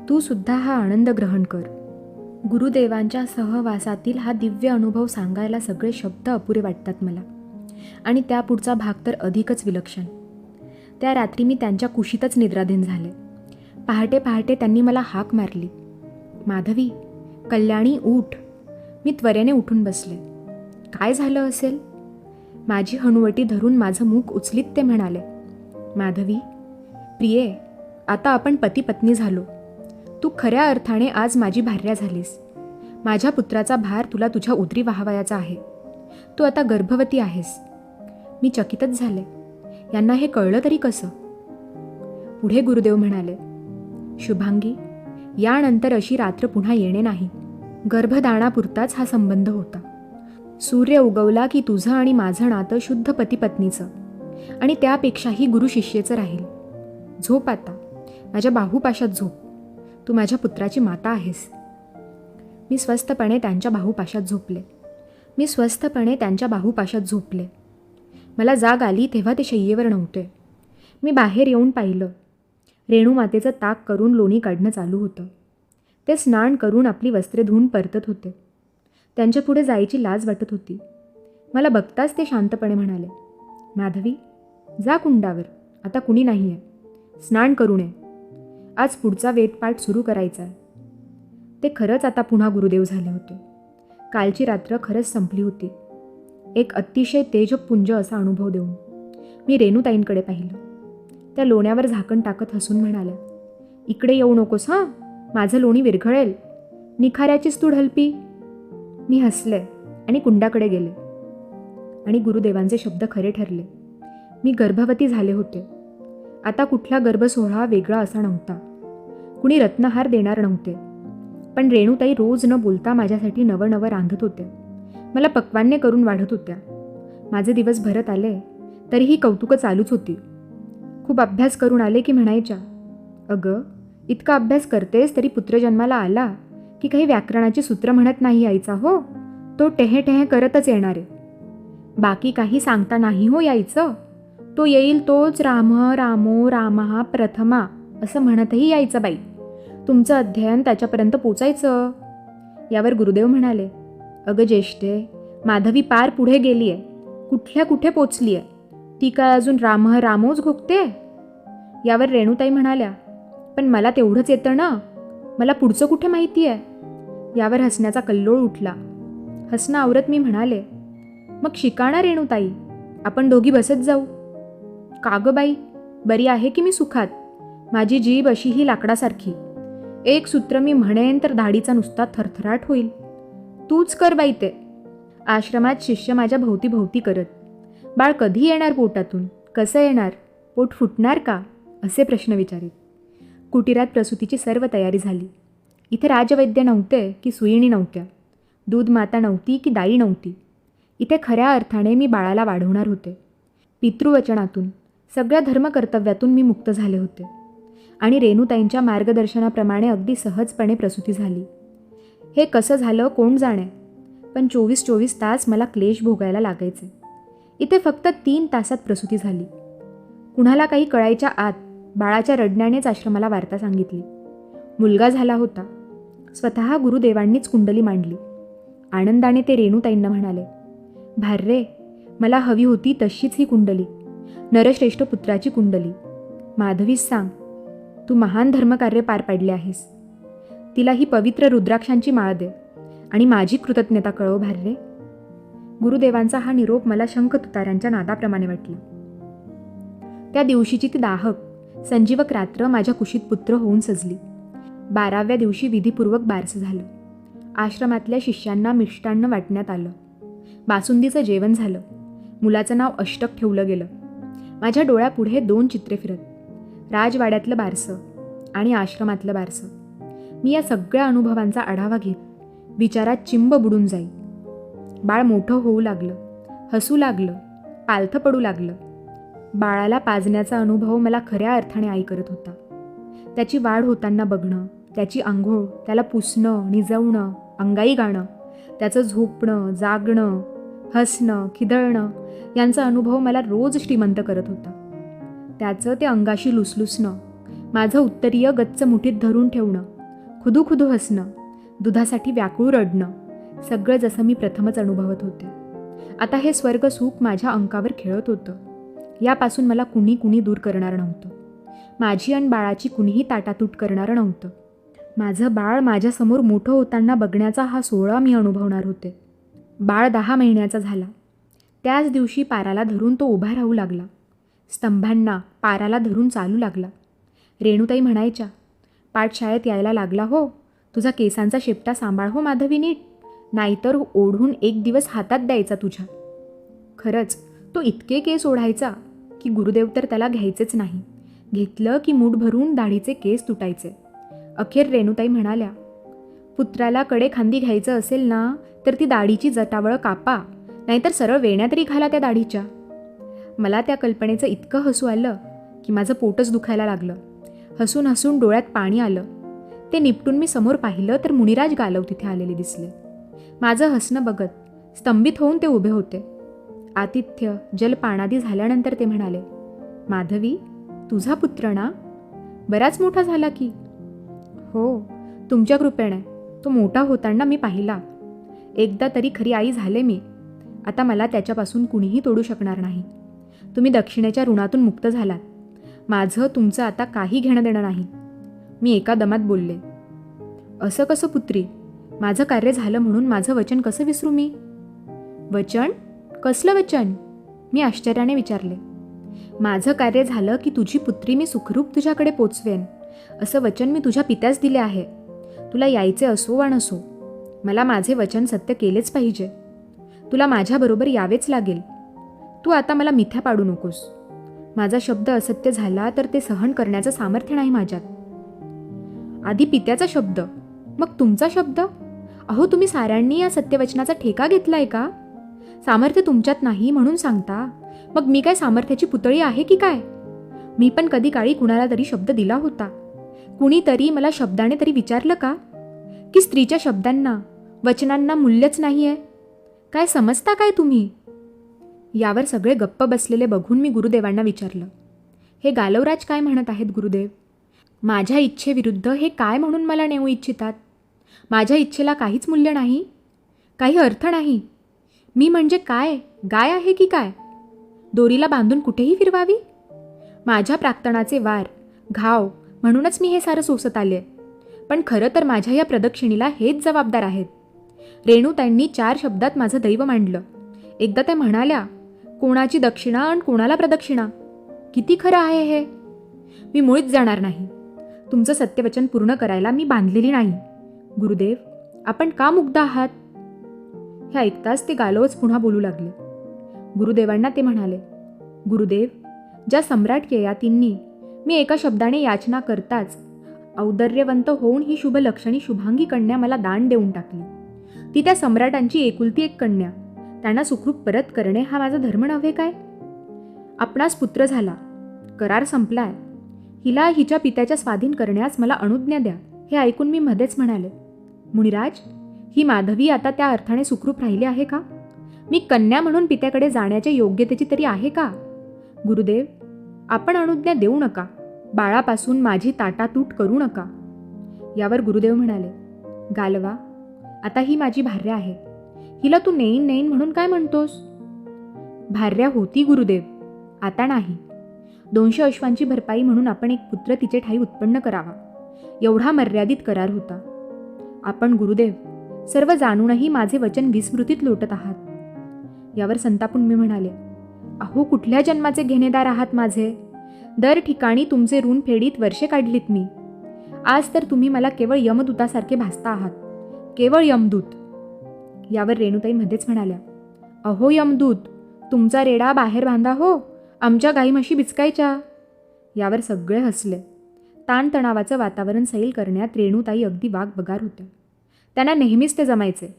तू सुद्धा हा आनंद ग्रहण कर. गुरुदेवांच्या सहवासातील हा दिव्य अनुभव सांगायला सगळे शब्द अपुरे वाटतात मला. आणि त्यापुढचा भाग तर अधिकच विलक्षण. त्या रात्री मी त्यांच्या कुशीतच निद्राधीन झाले. पहाटे पहाटे त्यांनी मला हाक मारली, माधवी, कल्याणी उठ. मी त्वरेने उठून बसले. काय झालं असेल? माझी हनुवटी धरून माझं मुख उचलीत ते म्हणाले, माधवी, प्रिये, आता आपण पती पत्नी झालो. तू खऱ्या अर्थाने आज माझी भार्या झालीस. माझ्या पुत्राचा भार तुला तुझ्या उदरी वाहावयाचा आहे. तू आता गर्भवती आहेस. मी चकितच झाले. यांना हे कळलं तरी कसं? पुढे गुरुदेव म्हणाले, शुभांगी, यानंतर अशी रात्र पुन्हा येणे नाही. गर्भधारणापुरताच हा संबंध होता. सूर्य उगवला की तुझं आणि माझं नातं शुद्ध पतीपत्नीचं आणि त्यापेक्षाही गुरु शिष्येचं राहील. झोप आता, माझ्या बाहुपाशात झोप. तू माझ्या पुत्राची माता आहेस. मी स्वस्थपणे त्यांच्या बाहुपाशात झोपले. मला जाग आली तेव्हा ते शय्येवर नव्हते. मी बाहेर येऊन पाहिलं. रेणूमातेचं ताक करून लोणी काढणं चालू होतं. ते स्नान करून आपली वस्त्रे धुवून परतत होते. त्यांच्या पुढे जायची लाज वाटत होती. मला बघताच ते शांतपणे म्हणाले, माधवी, जा कुंडावर, आता कुणी नाही आहे. स्नान करू नये. आज पुढचा वेदपाठ सुरू करायचा आहे. ते खरंच आता पुन्हा गुरुदेव झाले होते. कालची रात्र खरंच संपली होती. एक अतिशय तेजपुंज असा अनुभव देऊन. मी रेणूताईंकडे पाहिलं. त्या लोण्यावर झाकण टाकत हसून म्हणाल्या, इकडे येऊ नकोस हां, माझं लोणी विरघळेल. निखाऱ्याचीच तू ढलपी. मी हसले आणि कुंडाकडे गेले. आणि गुरुदेवांचे शब्द खरे ठरले. मी गर्भवती झाले होते. आता कुठला गर्भसोहळा वेगळा असा नव्हता. कुणी रत्नहार देणार नव्हते. पण रेणूताई रोज न बोलता माझ्यासाठी नवं रांधत होत्या. मला पक्वान्ने करून वाढत होत्या. माझे दिवस भरत आले तरीही कौतुकं चालूच होती. खूप अभ्यास करून आले की म्हणायच्या, अगं इतका अभ्यास करतेस तरी पुत्र जन्माला आला की काही व्याकरणाची सूत्र म्हणत नाही यायचा हो, तो टेहे टेहे करतच येणारे. बाकी काही सांगता नाही हो यायचं. तो येईल तोच राम रामो रामहा प्रथमा असं म्हणतही यायचं बाई. तुमचं अध्ययन त्याच्यापर्यंत पोचायचं. यावर गुरुदेव म्हणाले, अगं ज्येष्ठे, माधवी पार पुढे गेली आहे. कुठल्या कुठे पोचली आहे. ती काय अजून रामह रामोच घोकते. यावर रेणूताई म्हणाल्या, पण मला तेवढंच येतं ना, मला पुढचं कुठे माहिती आहे. यावर हसण्याचा कल्लोळ उठला. हसणं आवरत मी म्हणाले, मग शिकाणा रेणूताई, आपण दोघी बसत जाऊ. का गं बाई, बरी आहे की मी सुखात. माझी जीभ अशी ही लाकडासारखी. एक सूत्र मी म्हणेन तर दाढीचा नुसता थरथराट होईल. तूच कर बाई ते. आश्रमात शिष्य माझ्या भोवती भोवती करत, बाळ कधी येणार पोटातून, कसं येणार, पोट फुटणार का, असे प्रश्न विचारित. कुटीरात प्रसूतीची सर्व तयारी झाली. इथे राजवैद्य नव्हते की सुईणी नव्हत्या. दूध माता नव्हती की दाई नव्हती. इथे खऱ्या अर्थाने मी बाळाला वाढवणार होते. पितृवचनातून, सगळ्या धर्मकर्तव्यातून मी मुक्त झाले होते. आणि रेणूताईंच्या मार्गदर्शनाप्रमाणे अगदी सहजपणे प्रसूती झाली. हे कसं झालं कोण जाणे, पण 24 तास मला क्लेश भोगायला लागायचे. इथे फक्त 3 तासात प्रसूती झाली. कुणाला काही कळायच्या आत बाळाच्या रडण्यानेच आश्रमाला वार्ता सांगितली. मुलगा झाला होता. स्वतः गुरुदेवांनीच कुंडली मांडली. आनंदाने ते रेणूताईंना म्हणाले, भार्रे, मला हवी होती तशीच ही कुंडली, नरश्रेष्ठ पुत्राची कुंडली. माधवीस सांग, तू महान धर्मकार्य पार पाडले आहेस. तिला ही पवित्र रुद्राक्षांची माळ दे आणि माझी कृतज्ञता कळव भार्रे. गुरुदेवांचा हा निरोप मला शंख तुताऱ्यांच्या नादाप्रमाणे वाटला. त्या दिवशीची ती दाहक संजीवक रात्र माझ्या कुशीत पुत्र होऊन सजली. 12व्या दिवशी विधीपूर्वक बारसं झालं. आश्रमातल्या शिष्यांना मिष्टान्न वाटण्यात आलं. बासुंदीचं जेवण झालं. मुलाचं नाव अष्टक ठेवलं गेलं. माझ्या डोळ्यापुढे 2 चित्रे फिरत, राजवाड्यातलं बारसं आणि आश्रमातलं बारसं. मी या सगळ्या अनुभवांचा आढावा घेत विचारात चिंब बुडून जाई. बाळ मोठं होऊ लागलं, हसू लागलं, पालथं पडू लागलं. बाळाला पाजण्याचा अनुभव मला खऱ्या अर्थाने आई करत होता. त्याची वाढ होताना बघणं, त्याची आंघोळ, त्याला पुसणं, निजवणं, अंगाई गाणं, त्याचं झोपणं, जागणं, हसणं, खिदळणं यांचा अनुभव मला रोज श्रीमंत करत होता. त्याचं ते अंगाशी लुसलुसणं, माझं उत्तरीय गच्च मुठीत धरून ठेवणं, खुदू खुदू हसणं, दुधासाठी व्याकुळ रडणं, सगळं जसं मी प्रथमच अनुभवत होते. आता हे स्वर्ग सुख माझ्या अंकावर खेळत होतं. यापासून मला कुणी दूर करणार नव्हतं. माझी अन बाळाची कुणीही ताटातूट करणारं नव्हतं. माझं बाळ माझ्यासमोर मोठं होताना बघण्याचा हा सोहळा मी अनुभवणार होते. बाळ 10 महिन्याचा झाला. त्याच दिवशी पाराला धरून तो उभा राहू लागला. स्तंभांना, पाराला धरून चालू लागला. रेणूताई म्हणायच्या, पाठशाळेत यायला लागला हो, तुझा केसांचा शेपटा सांभाळ हो माधवी नीट, नाहीतर ओढून एक दिवस हातात द्यायचा तुझ्या. खरंच तो इतके केस ओढायचा की गुरुदेव तर त्याला घ्यायचेच नाही. घेतलं की मूठ भरून दाढीचे केस तुटायचे. अखेर रेणूताई म्हणाल्या, पुत्राला कडे खांदी घ्यायचं असेल ना तर ती दाढीची जटावळं कापा, नाहीतर सरळ वेण्या तरी घाला त्या दाढीच्या. मला त्या कल्पनेचं इतकं हसू आलं की माझं पोटच दुखायला लागलं. हसून हसून डोळ्यात पाणी आलं. ते निपटून मी समोर पाहिलं तर मुनिराज गालव तिथे आलेले दिसले. माझं हसणं बघत स्तंभित होऊन ते उभे होते. आतिथ्य जलपानादी झाल्यानंतर ते म्हणाले, माधवी, तुझा पुत्र ना, बराच मोठा झाला की. हो, तुमच्या कृपेने. तो मोठा होताना मी पाहिला. एकदा तरी खरी आई झाले मी. आता मला त्याच्यापासून कुणीही तोडू शकणार नाही. तुम्ही दक्षिणेच्या ऋणातून मुक्त झालात. माझं तुमचं आता काही घेणं देणं नाही. मी एका दमात बोलले, असं कसं पुत्री, माझं कार्य झालं म्हणून माझं वचन कसं विसरू मी. वचन? कसलं वचन? मी आश्चर्याने विचारले. माझं कार्य झालं की तुझी पुत्री मी सुखरूप तुझ्याकडे पोचवेन, असं वचन मी तुझ्या पित्यास दिले आहे. तुला यायचे असो वा नसो, मला माझे वचन सत्य केलेच पाहिजे. तुला माझ्याबरोबर यावेच लागेल. तू आता मला मिथ्या पाडू नकोस. माझा शब्द असत्य झाला तर ते सहन करण्याचं सामर्थ्य नाही माझ्यात. आधी पित्याचा शब्द, मग तुमचा शब्द. अहो, तुम्ही साऱ्यांनी या सत्यवचनाचा ठेका घेतलाय का? सामर्थ्य तुमच्यात नाही म्हणून सांगता. मग मी काय सामर्थ्याची पुतळी आहे की काय? मी पण कधी काळी कुणाला तरी शब्द दिला होता. कुणीतरी मला शब्दाने तरी विचारलं का की स्त्रीच्या शब्दांना, वचनांना मूल्यच नाही आहे? काय समजता काय तुम्ही? यावर सगळे गप्प बसलेले बघून मी गुरुदेवांना विचारलं, हे गालवराज काय म्हणत आहेत गुरुदेव? माझ्या इच्छेविरुद्ध हे काय म्हणून मला नेऊ इच्छितात? माझ्या इच्छेला काहीच मूल्य नाही, काही अर्थ नाही. मी म्हणजे काय, गाय आहे की काय? दोरीला बांधून कुठेही फिरवावी? माझ्या प्राक्तनाचे वार, घाव म्हणूनच मी हे सारं सोसत आले. पण खरं तर माझ्या या प्रदक्षिणेला हेच जबाबदार आहेत. रेणुताईंनी 4 शब्दात माझं दैव मांडलं. एकदा त्या म्हणाल्या, कोणाची दक्षिणा आणि कोणाला प्रदक्षिणा. किती खरं आहे हे? मी मुळीच जाणार नाही. तुमचं सत्यवचन पूर्ण करायला मी बांधलेली नाही. गुरुदेव, आपण का मुग्ध आहात? हे ऐकताच ते गालवच पुन्हा बोलू लागले. गुरुदेवांना ते म्हणाले, गुरुदेव, ज्या सम्राट ययातींनी मी एका शब्दाने याचना करताच औदर्यवंत होऊन ही शुभ लक्षणी शुभांगी कन्या मला दान देऊन टाकली, ती त्या सम्राटांची एकुलती एक कन्या, त्यांना सुखरूप परत करणे हा माझा धर्म नव्हे काय? आपणास पुत्र झाला, करार संपलाय, हिला हिच्या पित्याच्या स्वाधीन करण्यास मला अनुज्ञा द्या. हे ऐकून मी मध्येच म्हणाले, मुनिराज, ही माधवी आता त्या अर्थाने सुखरूप राहिली आहे का? मी कन्या म्हणून पित्याकडे जाण्याच्या योग्यतेची तरी आहे का? गुरुदेव, आपण अनुज्ञा देऊ नका. बाळापासून माझी ताटातूट करू नका. यावर गुरुदेव म्हणाले, गालवा, आता ही माझी भार्या आहे. हिला तू नेईन नेईन म्हणून काय म्हणतोस? भार्या होती गुरुदेव, आता नाही. 200 अश्वांची भरपाई म्हणून आपण एक पुत्र तिचे ठाई उत्पन्न करावा, एवढा मर्यादित करार होता. आपण गुरुदेव सर्व जाणूनही माझे वचन विस्मृतीत लोटत आहात. यावर संतापून मी म्हणाले, अहो, कुठल्या जन्माचे घेणेदार आहात माझे? दर ठिकाणी तुमचे ऋण फेडीत वर्षे काढलीत मी. आज तर तुम्ही मला केवळ यमदूतासारखे भासता आहात, केवळ यमदूत. यावर रेणुताई मध्येच म्हणाल्या, अहो यमदूत, तुमचा रेडा बाहेर बांधा हो, आमच्या गाई म्हशी बिचकायच्या. यावर सगळे हसले. ताणतणावाचं वातावरण सैल करण्यात रेणुताई अगदी वाघबगार होत्या. त्यांना नेहमीच ते जमायचे.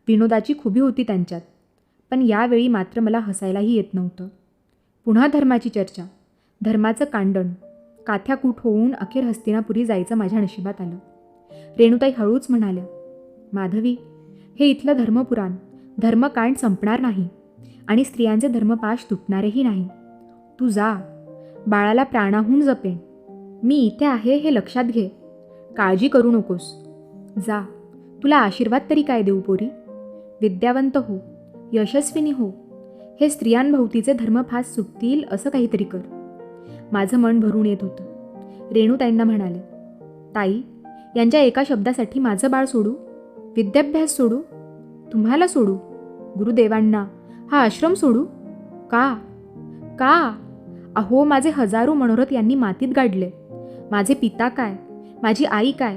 विनोदाची खुबी होती त्यांच्यात. पण यावेळी मात्र मला हसायलाही येत नव्हतं. पुन्हा धर्माची चर्चा, धर्माचं कांडण, काथ्याकूट होऊन अखेर हस्तिनापुरी जायचं माझ्या नशिबात आलं. रेणुताई हळूच म्हणाल्या, माधवी, हे इथलं धर्मपुराण, धर्मकांड संपणार नाही आणि स्त्रियांचे धर्मपाश तुटणारेही नाही. तू जा, बाळाला प्राणाहून जपेन. मी इथे आहे हे लक्षात घे. काळजी करू नकोस. जा, तुला आशीर्वाद तरी काय देऊ पोरी? विद्यावंत हो, यशस्विनी हो. हे स्त्रियांभोवतीचे धर्मफास सुटतील असं काहीतरी कर. माझं मन भरून येत होतं. रेणुताईंना म्हणाले, ताई, यांच्या एका शब्दासाठी माझं बाळ सोडू? विद्याभ्यास सोडू? तुम्हाला सोडू? गुरुदेवांना, हा आश्रम सोडू? का? का? अहो, माझे हजारो मनोरथ यांनी मातीत गाडले. माझे पिता काय, माझी आई काय,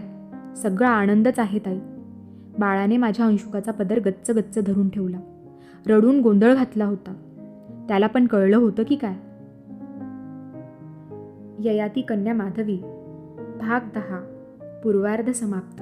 सगळा आनंदच आहे ताई. बाळाने माझ्या अंशुकाचा पदर गच्च गच्च धरून ठेवला. रडून गोंधळ घातला होता. त्याला पण कळलं होतं की काय. ययाती कन्या माधवी, भाग 10, पूर्वार्ध समाप्त.